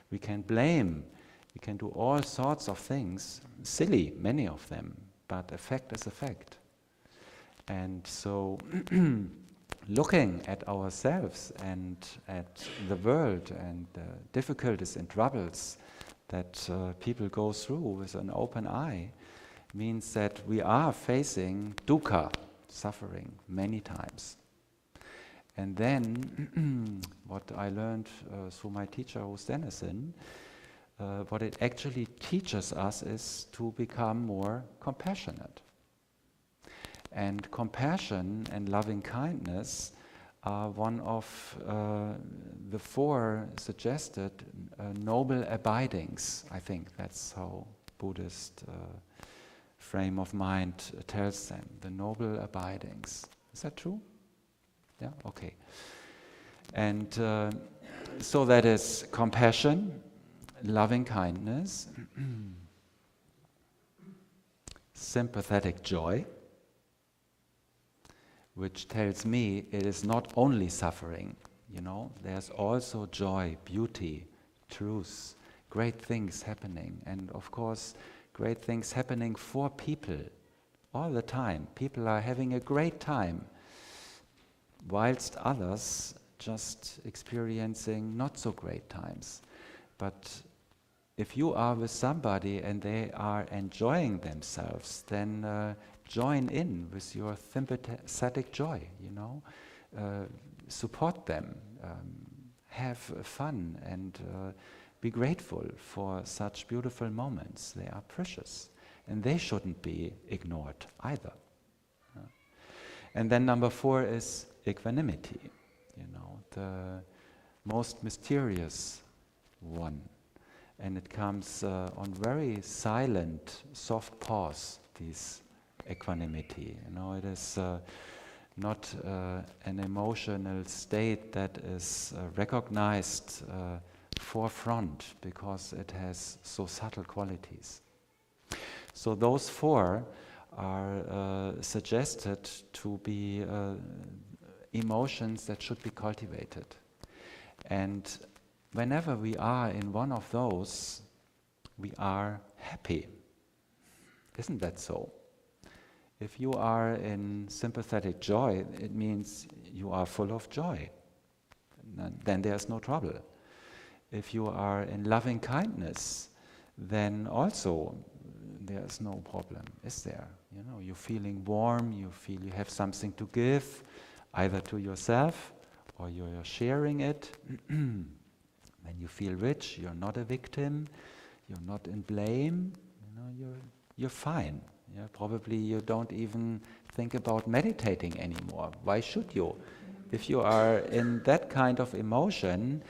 We can blame. We can do all sorts of things, silly, many of them. But a fact is a fact. And so looking at ourselves and at the world and the difficulties and troubles that people go through with an open eye means that we are facing dukkha, suffering, many times. And then, what I learned through my teacher, Ruth Dennison, what it actually teaches us is to become more compassionate. And compassion and loving kindness are one of the 4 suggested noble abidings. I think that's how Buddhist frame of mind tells them, the noble abidings. Is that true? Yeah, okay. And so that is compassion, loving kindness, sympathetic joy, which tells me it is not only suffering, there's also joy, beauty, truth, great things happening, and of course, great things happening for people all the time. People are having a great time, whilst others just experiencing not so great times. But if you are with somebody and they are enjoying themselves, then join in with your sympathetic joy, support them, have fun, and be grateful for such beautiful moments. They are precious, and they shouldn't be ignored either. And then number 4 is equanimity, the most mysterious one. And it comes on very silent, soft pause, this equanimity. It is not an emotional state that is recognized forefront because it has so subtle qualities. So those 4 are suggested to be emotions that should be cultivated. And whenever we are in one of those, we are happy. Isn't that so? If you are in sympathetic joy, it means you are full of joy. Then there's no trouble. If you are in loving kindness, then also there's no problem, is there? You're feeling warm, you feel you have something to give, either to yourself or you're sharing it. When you feel rich, you're not a victim, you're not in blame, you're fine. Probably you don't even think about meditating anymore. Why should you? If you are in that kind of emotion,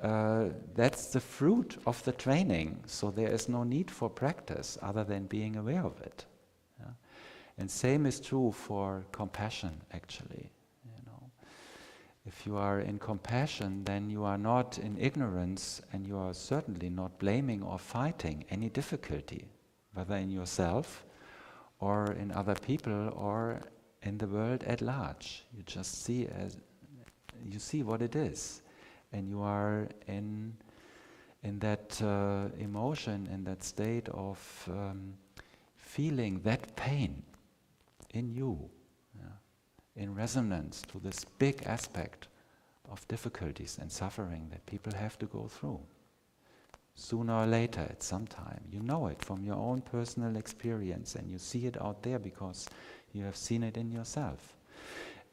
that's the fruit of the training. So there is no need for practice other than being aware of it. And same is true for compassion, actually. If you are in compassion, then you are not in ignorance, and you are certainly not blaming or fighting any difficulty, whether in yourself or in other people or in the world at large. You just see what it is, and you are in that emotion, in that state of feeling that pain in you, in resonance to this big aspect of difficulties and suffering that people have to go through. Sooner or later, at some time, you know it from your own personal experience, and you see it out there because you have seen it in yourself.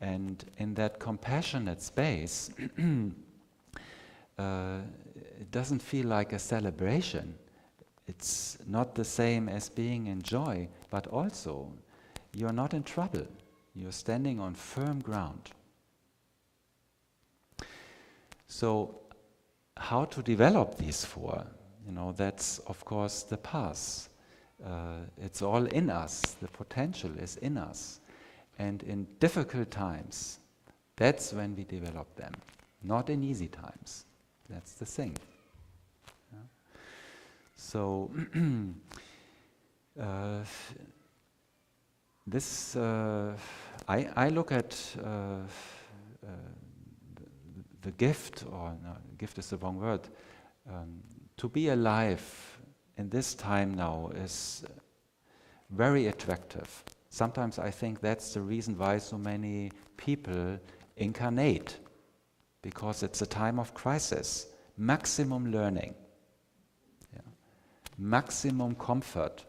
And in that compassionate space, it doesn't feel like a celebration. It's not the same as being in joy, but also you're not in trouble. You're standing on firm ground. So, how to develop these 4? That's of course the path. It's all in us. The potential is in us. And in difficult times, that's when we develop them. Not in easy times. That's the thing. So, this I look at the gift, or no, gift is the wrong word. To be alive in this time now is very attractive. Sometimes I think that's the reason why so many people incarnate, because it's a time of crisis. Maximum learning, maximum comfort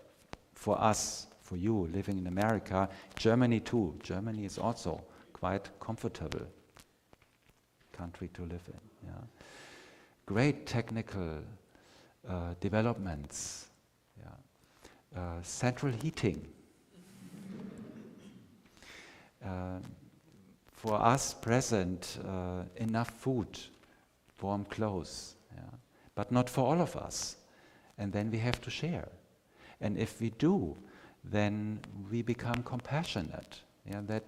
for us, for you living in America, Germany too. Germany is also quite comfortable country to live in. Yeah. Great technical developments, central heating. For us present, enough food, warm clothes, but not for all of us. And then we have to share. And if we do, then we become compassionate. That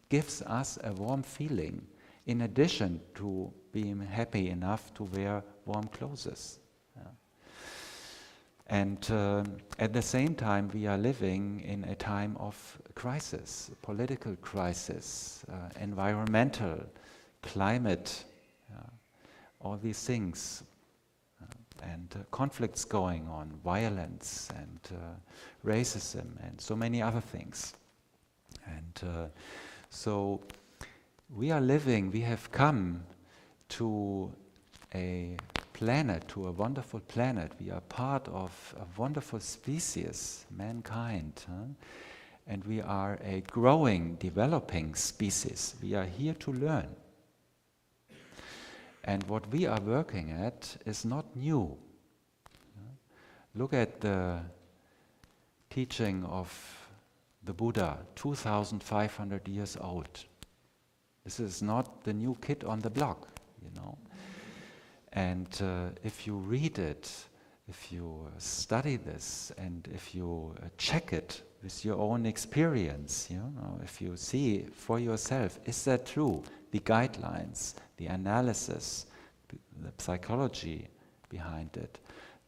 gives us a warm feeling, in addition to being happy enough to wear warm clothes. And at the same time, we are living in a time of crisis, political crisis, environmental, climate, all these things, and conflicts going on, violence and racism, and so many other things. And so we have come to a planet, to a wonderful planet. We are part of a wonderful species, mankind. And we are a growing, developing species. We are here to learn. And what we are working at is not new. Look at the teaching of the Buddha, 2,500 years old. This is not the new kid on the block, And if you read it, if you study this, and if you check it with your own experience, if you see for yourself, is that true? The guidelines, the analysis, the psychology behind it,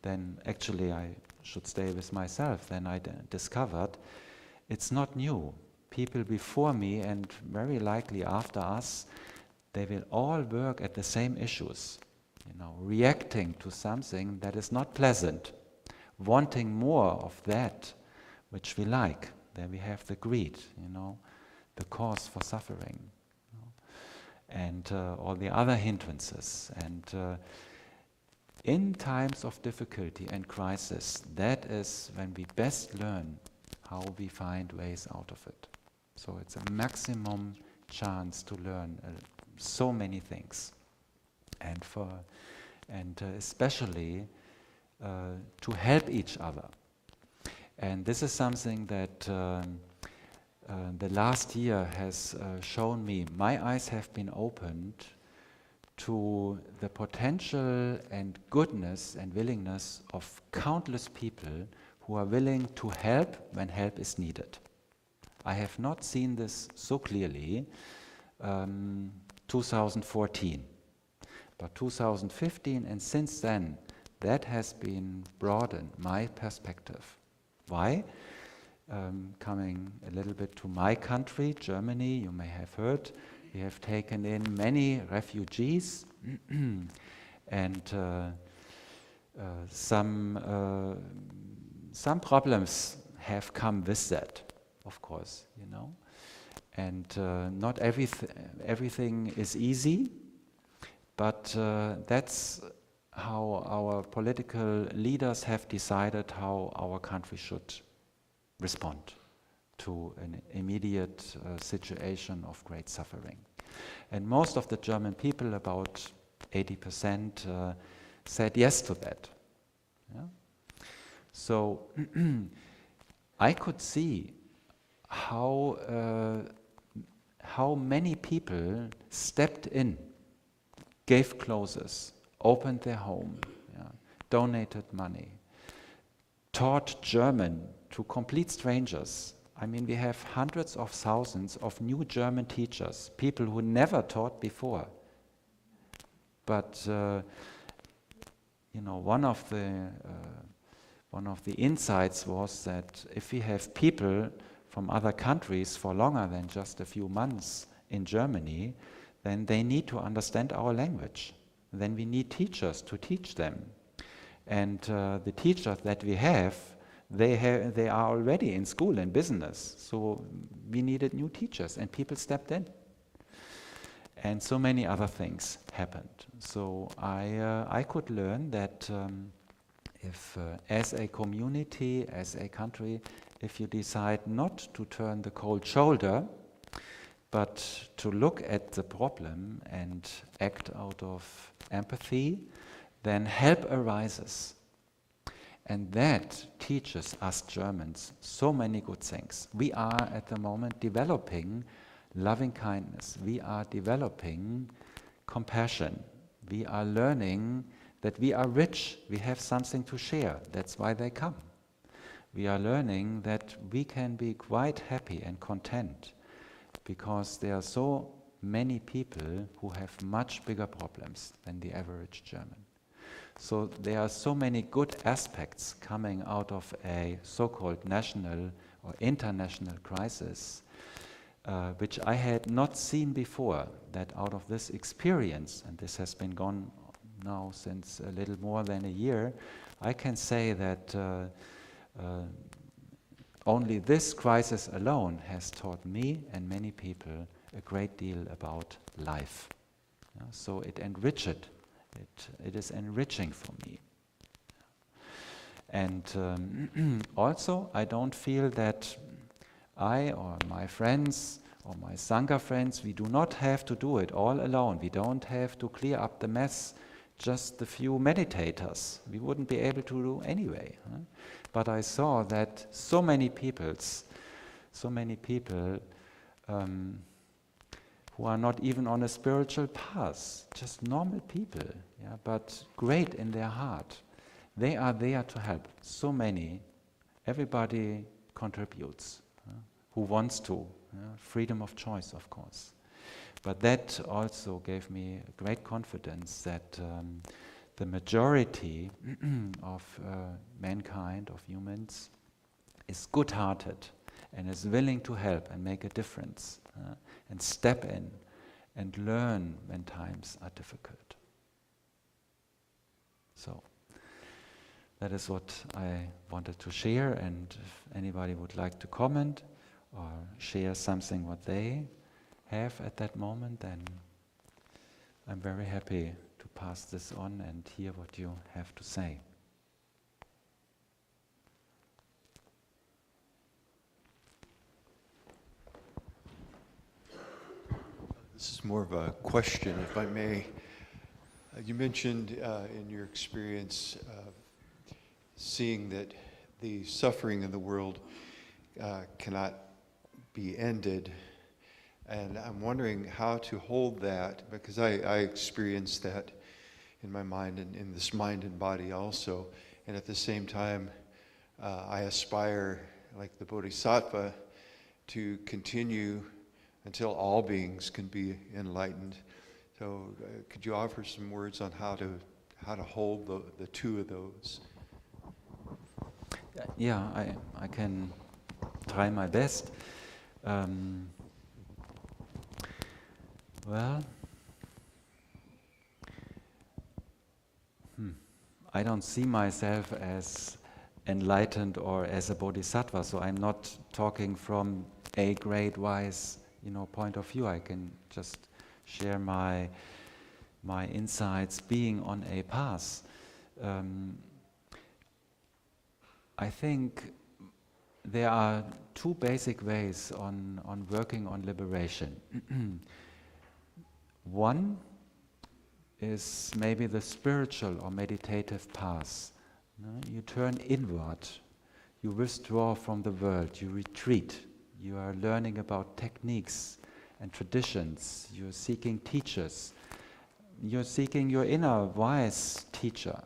then actually I should stay with myself. Then I discovered it's not new. People before me, and very likely after us, they will all work at the same issues. Reacting to something that is not pleasant, wanting more of that which we like. Then we have the greed, the cause for suffering, and all the other hindrances. And in times of difficulty and crisis, that is when we best learn how we find ways out of it. So it's a maximum chance to learn so many things. And especially to help each other. And this is something that the last year has shown me. My eyes have been opened to the potential and goodness and willingness of countless people who are willing to help when help is needed. I have not seen this so clearly 2014. But 2015, and since then, that has been broadened, my perspective. Why? Coming a little bit to my country, Germany, you may have heard, we have taken in many refugees, and some problems have come with that, of course, And not everything is easy. But that's how our political leaders have decided how our country should respond to an immediate situation of great suffering. And most of the German people, about 80%, said yes to that. So I could see how many people stepped in, gave clothes, opened their home, donated money, taught German to complete strangers. I mean, we have hundreds of thousands of new German teachers, people who never taught before. But one of the insights was that if we have people from other countries for longer than just a few months in Germany, then they need to understand our language. Then we need teachers to teach them. And the teachers that we have, they are already in school and business. So we needed new teachers, and people stepped in. and so many other things happened. So I could learn that if as a community, as a country, if you decide not to turn the cold shoulder, but to look at the problem and act out of empathy, then help arises. And that teaches us Germans so many good things. We are at the moment developing loving kindness. We are developing compassion. We are learning that we are rich. We have something to share. That's why they come. We are learning that we can be quite happy and content because there are so many people who have much bigger problems than the average German. So there are so many good aspects coming out of a so-called national or international crisis, which I had not seen before, that out of this experience, and this has been gone now since a little more than a year, I can say that only this crisis alone has taught me and many people a great deal about life. So it enriched. It is enriching for me. And also, I don't feel that I or my friends or my Sangha friends, we do not have to do it all alone. We don't have to clear up the mess, just the few meditators. We wouldn't be able to do anyway. But I saw that so many people who are not even on a spiritual path, just normal people, but great in their heart. They are there to help. So many, everybody contributes, who wants to. Freedom of choice, of course. But that also gave me great confidence that the majority of mankind, of humans, is good-hearted and is willing to help and make a difference and step in and learn when times are difficult. So that is what I wanted to share, and if anybody would like to comment or share something what they have at that moment, then I'm very happy to pass this on and hear what you have to say. This is more of a question, if I may. You mentioned in your experience seeing that the suffering in the world cannot be ended. And I'm wondering how to hold that, because I experienced that in my mind and in this mind and body also. And at the same time, I aspire, like the Bodhisattva, to continue until all beings can be enlightened. So could you offer some words on how to hold the two of those? Yeah, I can try my best. Well, I don't see myself as enlightened or as a bodhisattva, so I'm not talking from a great wise, point of view. I can just share my insights being on a path. I think there are two basic ways on working on liberation. One is maybe the spiritual or meditative path. You turn inward, you withdraw from the world, you retreat, you are learning about techniques and traditions, you're seeking teachers, you're seeking your inner wise teacher,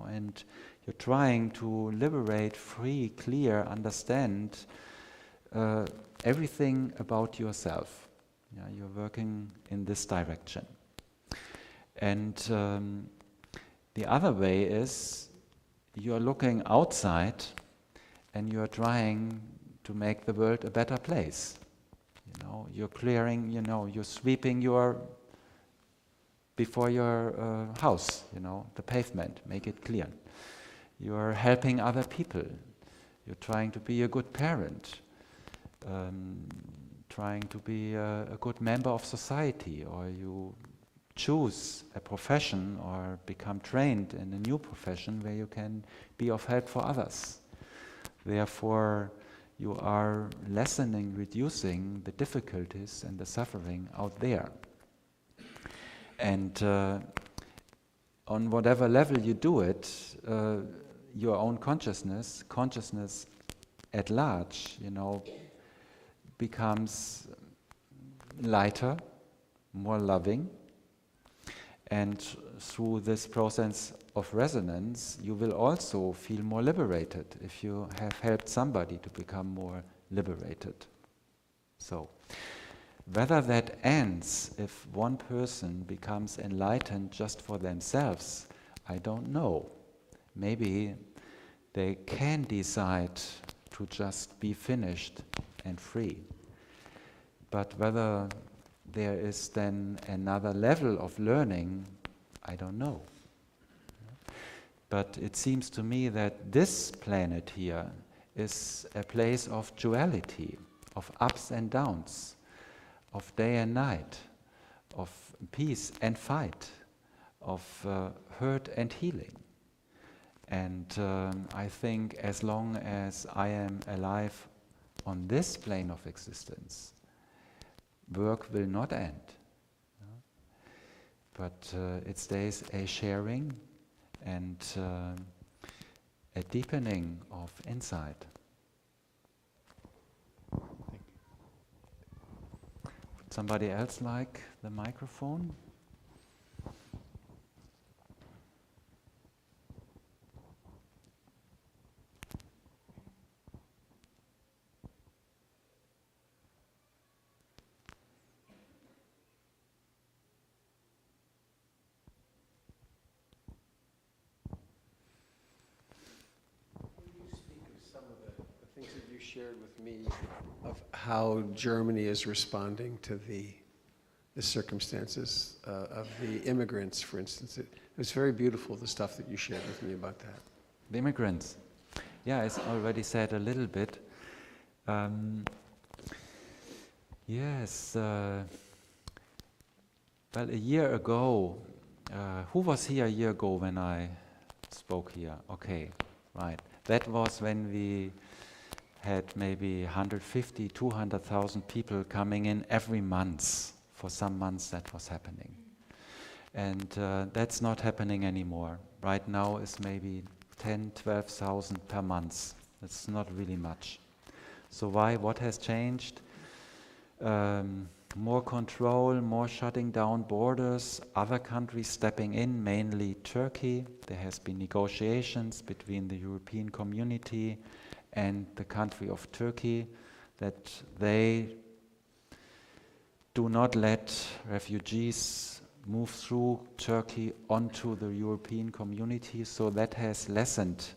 and you're trying to liberate, free, clear, understand everything about yourself. You're working in this direction. And the other way is you're looking outside and you're trying to make the world a better place. You're clearing, you're sweeping before your house, the pavement, make it clear. You're helping other people. You're trying to be a good parent, trying to be a good member of society, or you choose a profession or become trained in a new profession where you can be of help for others. Therefore, you are lessening, reducing the difficulties and the suffering out there. And on whatever level you do it, your own consciousness at large, becomes lighter, more loving, and through this process of resonance, you will also feel more liberated if you have helped somebody to become more liberated. So, whether that ends if one person becomes enlightened just for themselves, I don't know. Maybe they can decide to just be finished and free. But whether there is then another level of learning, I don't know. But it seems to me that this planet here is a place of duality, of ups and downs, of day and night, of peace and fight, of hurt and healing. And I think as long as I am alive on this plane of existence, work will not end. But it stays a sharing and a deepening of insight. Would somebody else like the microphone? Shared with me of how Germany is responding to the circumstances of the immigrants, for instance. It was very beautiful, the stuff that you shared with me about that. The immigrants. Yeah, it's already said a little bit. Yes. Well, a year ago, who was here a year ago when I spoke here? Okay, right. That was when we had maybe 150, 200,000 people coming in every month. For some months that was happening. And that's not happening anymore. Right now it's maybe 10, 12,000 per month. That's not really much. So why? What has changed? More control, more shutting down borders, other countries stepping in, mainly Turkey. There has been negotiations between the European community and the country of Turkey that they do not let refugees move through Turkey onto the European community, so that has lessened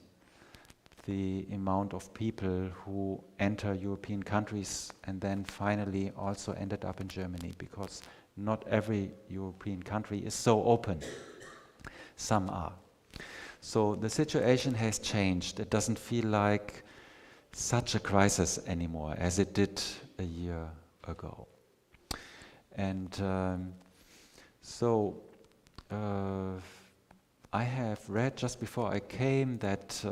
the amount of people who enter European countries and then finally also ended up in Germany, because not every European country is so open. Some are. So the situation has changed. It doesn't feel like such a crisis anymore as it did a year ago. And I have read just before I came that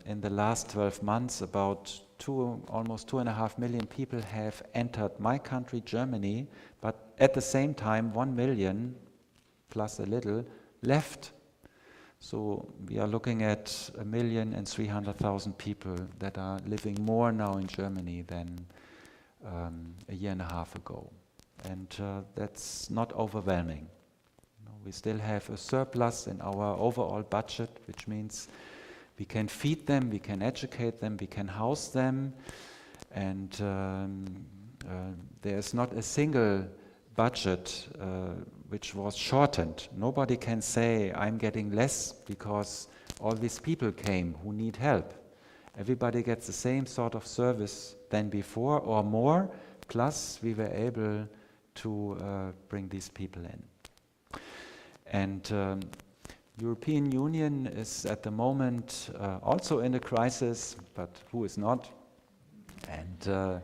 in the last 12 months about almost 2.5 million people have entered my country, Germany, but at the same time 1 million plus a little left. So we are looking at 1,300,000 people that are living more now in Germany than a year and a half ago. And that's not overwhelming. We still have a surplus in our overall budget, which means we can feed them, we can educate them, we can house them, and there's not a single budget which was shortened. Nobody can say, I'm getting less because all these people came who need help. Everybody gets the same sort of service than before or more, plus we were able to bring these people in. And European Union is at the moment also in a crisis, but who is not? And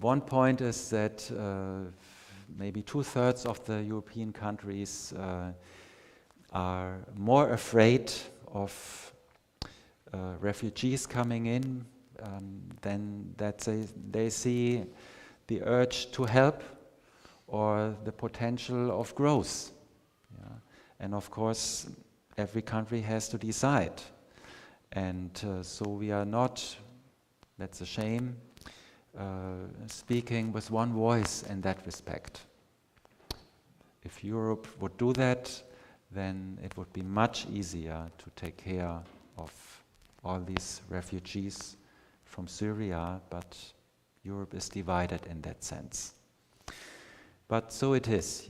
one point is that maybe 2/3 of the European countries are more afraid of refugees coming in than that they see the urge to help or the potential of growth. Yeah. And of course, every country has to decide. And so we are not, that's a shame, speaking with one voice in that respect. If Europe would do that, then it would be much easier to take care of all these refugees from Syria, but Europe is divided in that sense. But so it is,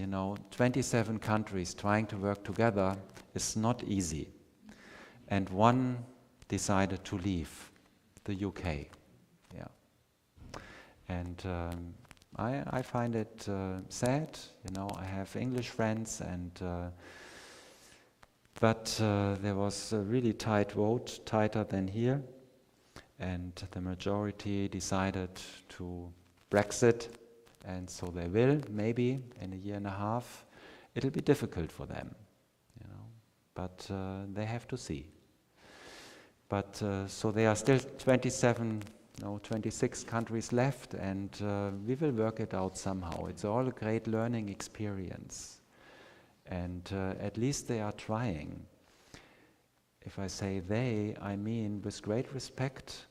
27 countries trying to work together is not easy. And one decided to leave, the UK. Yeah. And I find it sad, I have English friends, and but there was a really tight vote, tighter than here, and the majority decided to Brexit, and so they will, maybe in a year and a half. It'll be difficult for them, but they have to see. But so there are still 26 countries left, and we will work it out somehow. It's all a great learning experience. And at least they are trying. If I say they, I mean with great respect,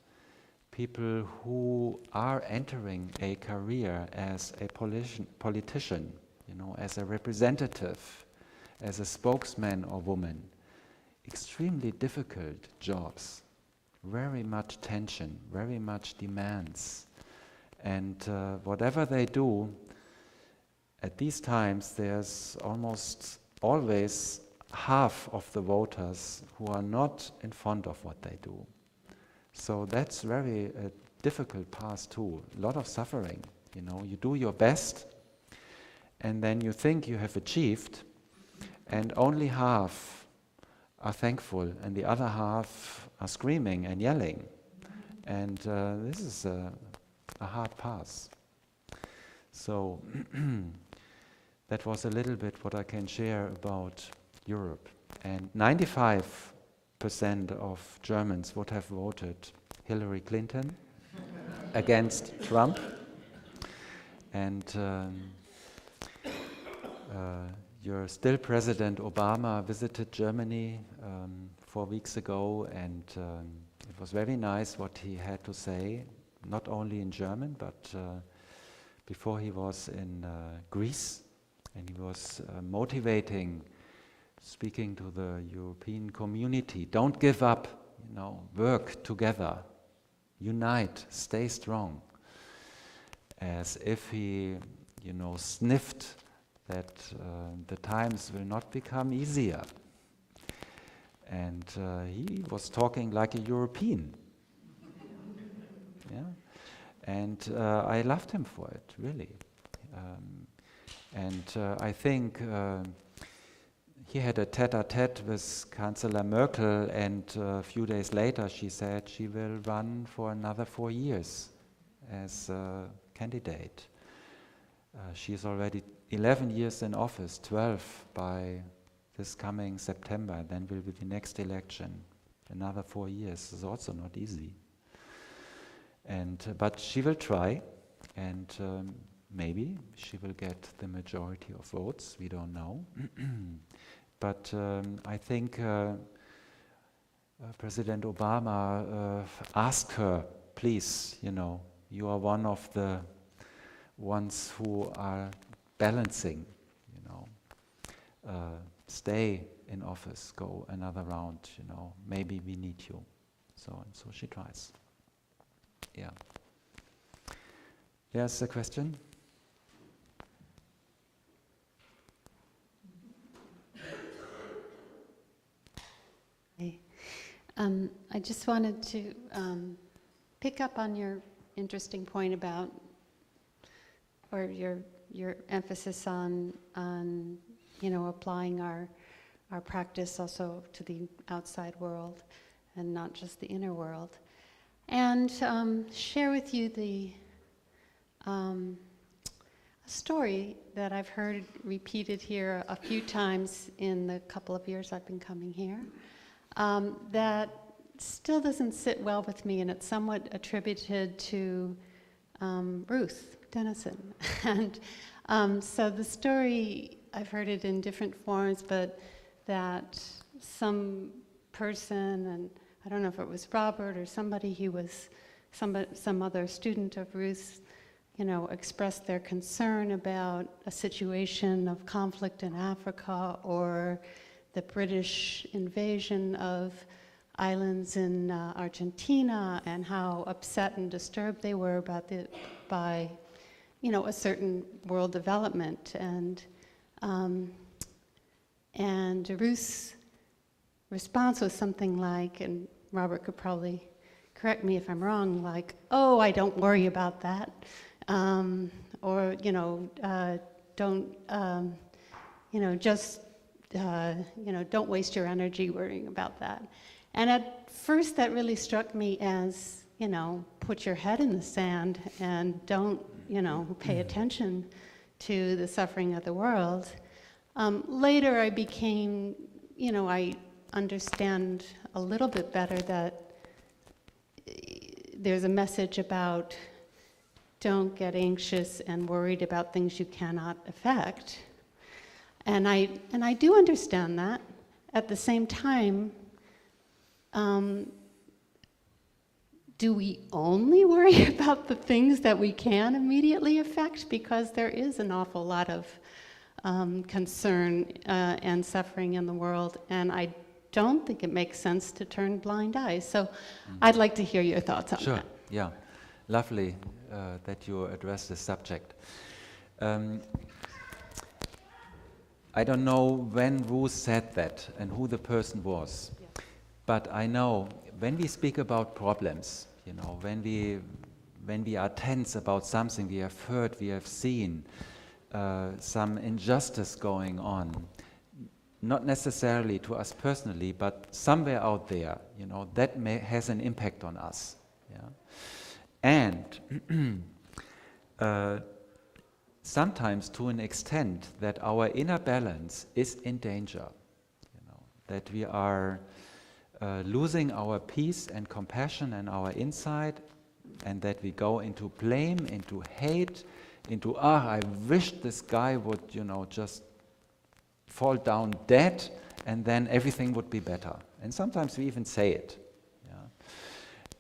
people who are entering a career as a politician, as a representative, as a spokesman or woman. Extremely difficult jobs, very much tension, very much demands. And whatever they do, at these times there's almost always half of the voters who are not in front of what they do. So that's very difficult path too, a lot of suffering. You do your best, and then you think you have achieved, and only half are thankful, and the other half are screaming and yelling. And this is a hard path. So that was a little bit what I can share about Europe. And 95% of Germans would have voted Hillary Clinton against Trump. And your still President Obama visited Germany 4 weeks ago, and it was very nice what he had to say, not only in German, but before he was in Greece, and he was motivating, speaking to the European community. Don't give up, work together, unite, stay strong. As if he, sniffed that the times will not become easier. And he was talking like a European. Yeah? And I loved him for it, really. I think he had a tete-a-tete with Chancellor Merkel, and a few days later she said she will run for another 4 years as a candidate. She's already 11 years in office, 12 by this coming September, then will be the next election. Another 4 years is also not easy. But she will try, and maybe she will get the majority of votes, we don't know. But I think President Obama asked her, please, you are one of the ones who are balancing, stay in office, go another round, maybe we need you. So she tries. Yeah. There's a question? I just wanted to pick up on your interesting point about, or your emphasis on applying our practice also to the outside world and not just the inner world, and share with you the a story that I've heard repeated here a few times in the couple of years I've been coming here, that still doesn't sit well with me, and it's somewhat attributed to Ruth Denison. And so the story, I've heard it in different forms, but that some person, and I don't know if it was Robert or somebody, he was some other student of Ruth's, expressed their concern about a situation of conflict in Africa or the British invasion of islands in Argentina, and how upset and disturbed they were by a certain world development. And Ruth's response was something like, and Robert could probably correct me if I'm wrong, like, "Oh, I don't worry about that," or don't, don't waste your energy worrying about that. And at first, that really struck me as, put your head in the sand and don't, pay attention to the suffering of the world. Later, I became, I understand a little bit better that there's a message about don't get anxious and worried about things you cannot affect. And I do understand that. At the same time, do we only worry about the things that we can immediately affect? Because there is an awful lot of concern and suffering in the world, and I don't think it makes sense to turn blind eyes. So I'd like to hear your thoughts on that. Sure, yeah. Lovely that you address this subject. I don't know when Ruth said that and who the person was, but I know when we speak about problems, when we are tense about something we have heard, we have seen, some injustice going on, not necessarily to us personally, but somewhere out there, that has an impact on us. Yeah? And sometimes to an extent that our inner balance is in danger, that we are losing our peace and compassion and our insight, and that we go into blame, into hate, into, I wish this guy would, just fall down dead, and then everything would be better. And sometimes we even say it. Yeah?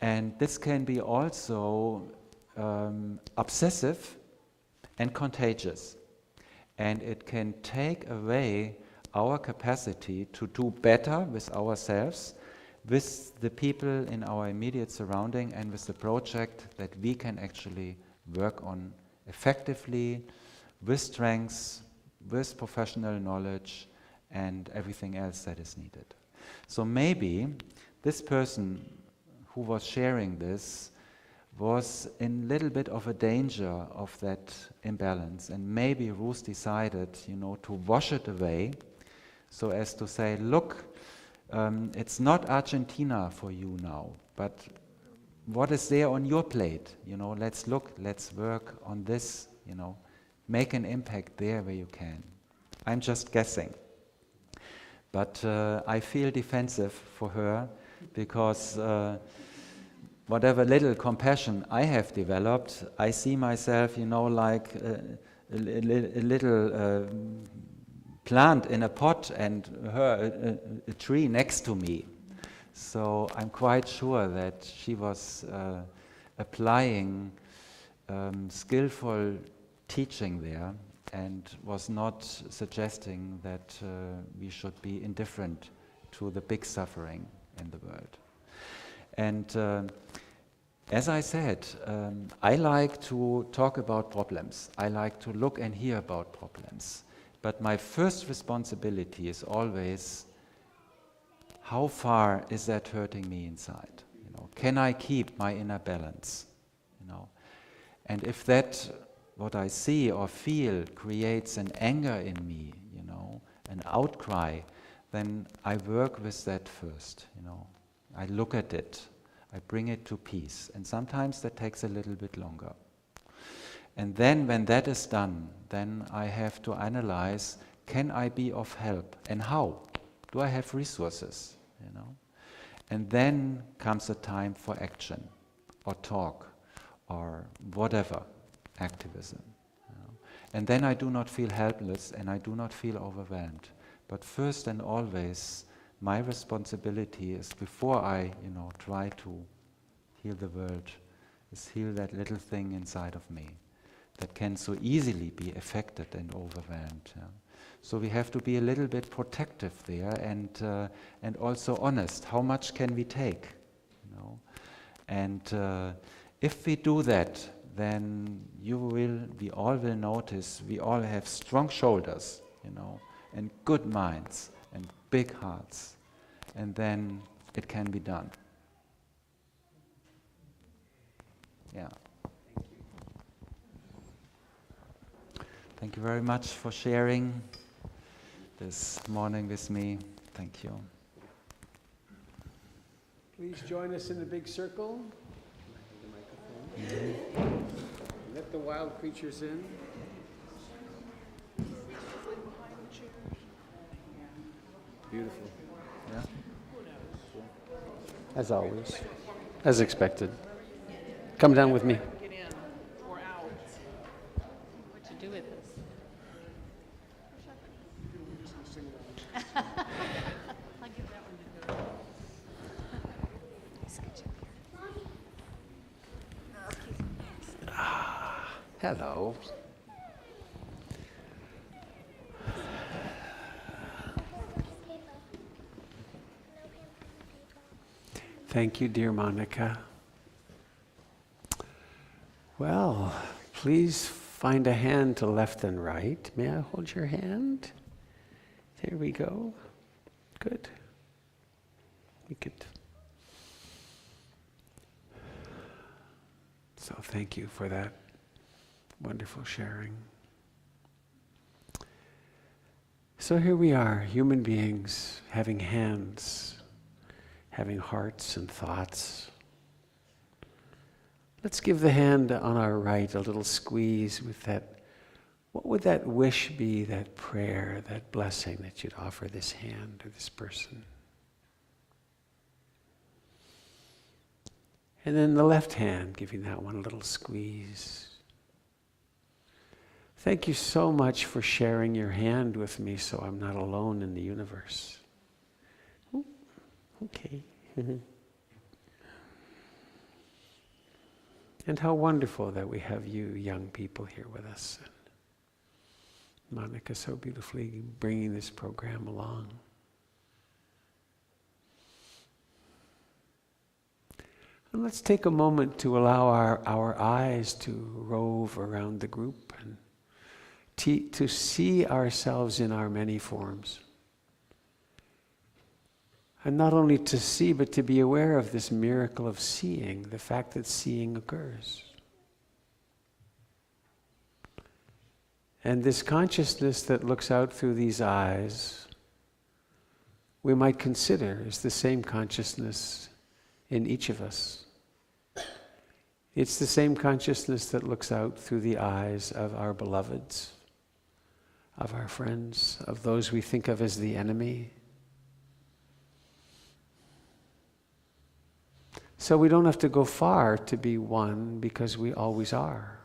And this can be also obsessive and contagious. And it can take away our capacity to do better with ourselves, with the people in our immediate surrounding, and with the project that we can actually work on effectively, with strengths, with professional knowledge, and everything else that is needed. So maybe this person who was sharing this was in a little bit of a danger of that imbalance, and maybe Ruth decided, to wash it away, so as to say, look, it's not Argentina for you now, but what is there on your plate? Let's look, let's work on this, make an impact there where you can. I'm just guessing. But I feel defensive for her, because whatever little compassion I have developed, I see myself, like a little plant in a pot, and her a tree next to me. So I'm quite sure that she was applying skillful teaching there, and was not suggesting that we should be indifferent to the big suffering in the world. And as I said, I like to talk about problems. I like to look and hear about problems. But my first responsibility is always, how far is that hurting me inside? Can I keep my inner balance? And if that, what I see or feel, creates an anger in me, an outcry, then I work with that first. I look at it, I bring it to peace, and sometimes that takes a little bit longer. And then when that is done, then I have to analyze, can I be of help and how? Do I have resources? You know? And then comes a time for action or talk or whatever, activism. You know? And then I do not feel helpless and I do not feel overwhelmed. But first and always, my responsibility is, before I try to heal the world, is heal that little thing inside of me that can so easily be affected and overwhelmed. Yeah. So we have to be a little bit protective there and also honest. How much can we take? You know? And if we do that, then we all will notice we all have strong shoulders, and good minds and big hearts, and then it can be done. Yeah. Thank you very much for sharing this morning with me. Thank you. Please join us in the big circle. Let the wild creatures in. Beautiful. Yeah. As always. As expected. Come down with me. What to do with this? I'll give that one to her. Hello. Thank you, dear Monica. Well, please find a hand to left and right. May I hold your hand? There we go. Good. You could. So thank you for that wonderful sharing. So here we are, human beings, having hands, having hearts and thoughts. Let's give the hand on our right a little squeeze with that. What would that wish be, that prayer, that blessing that you'd offer this hand or this person? And then the left hand, giving that one a little squeeze. Thank you so much for sharing your hand with me so I'm not alone in the universe. Ooh, okay. And how wonderful that we have you young people here with us. And Monica so beautifully bringing this program along. And let's take a moment to allow our eyes to rove around the group and to see ourselves in our many forms. And not only to see, but to be aware of this miracle of seeing, the fact that seeing occurs. And this consciousness that looks out through these eyes, we might consider is the same consciousness in each of us. It's the same consciousness that looks out through the eyes of our beloveds, of our friends, of those we think of as the enemy. So we don't have to go far to be one, because we always are.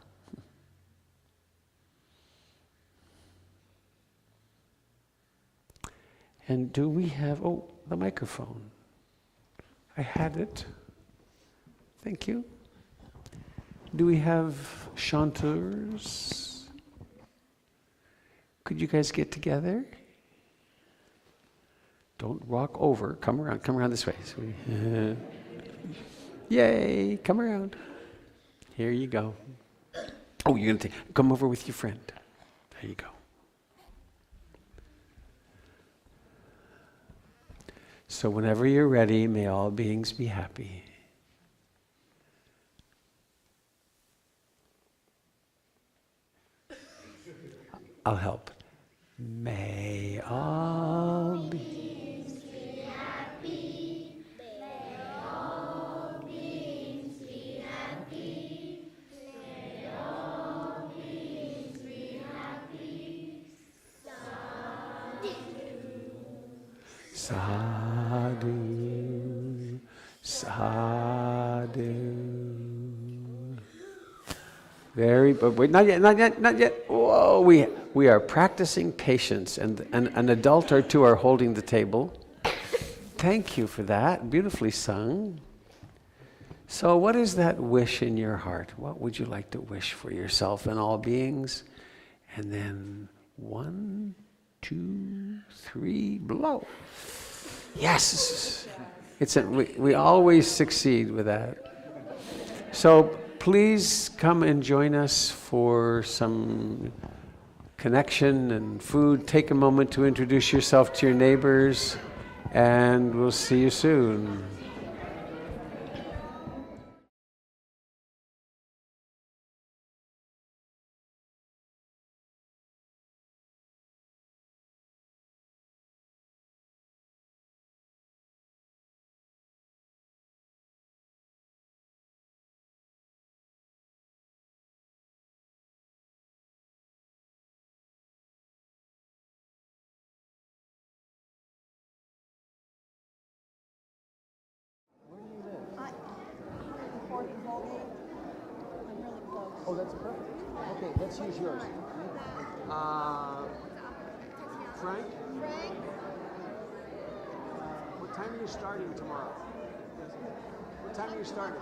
And do we have, the microphone. I had it. Thank you. Do we have chanteurs? Could you guys get together? Don't walk over. Come around this way. Yay, come around. Here you go. Oh, you're going to come over with your friend. There you go. So whenever you're ready, may all beings be happy. I'll help. May all beings be happy. May all beings be happy. May all Sadhu, sadhu. But wait, not yet, not yet, not yet. Whoa, we are practicing patience, and an adult or two are holding the table. Thank you for that, beautifully sung. So what is that wish in your heart? What would you like to wish for yourself and all beings? And then 1, 2, 3, blow. Yes! We always succeed with that. So please come and join us for some connection and food. Take a moment to introduce yourself to your neighbors, and we'll see you soon. Oh, that's perfect. Okay, let's use yours. Frank? What time are you starting tomorrow? What time are you starting?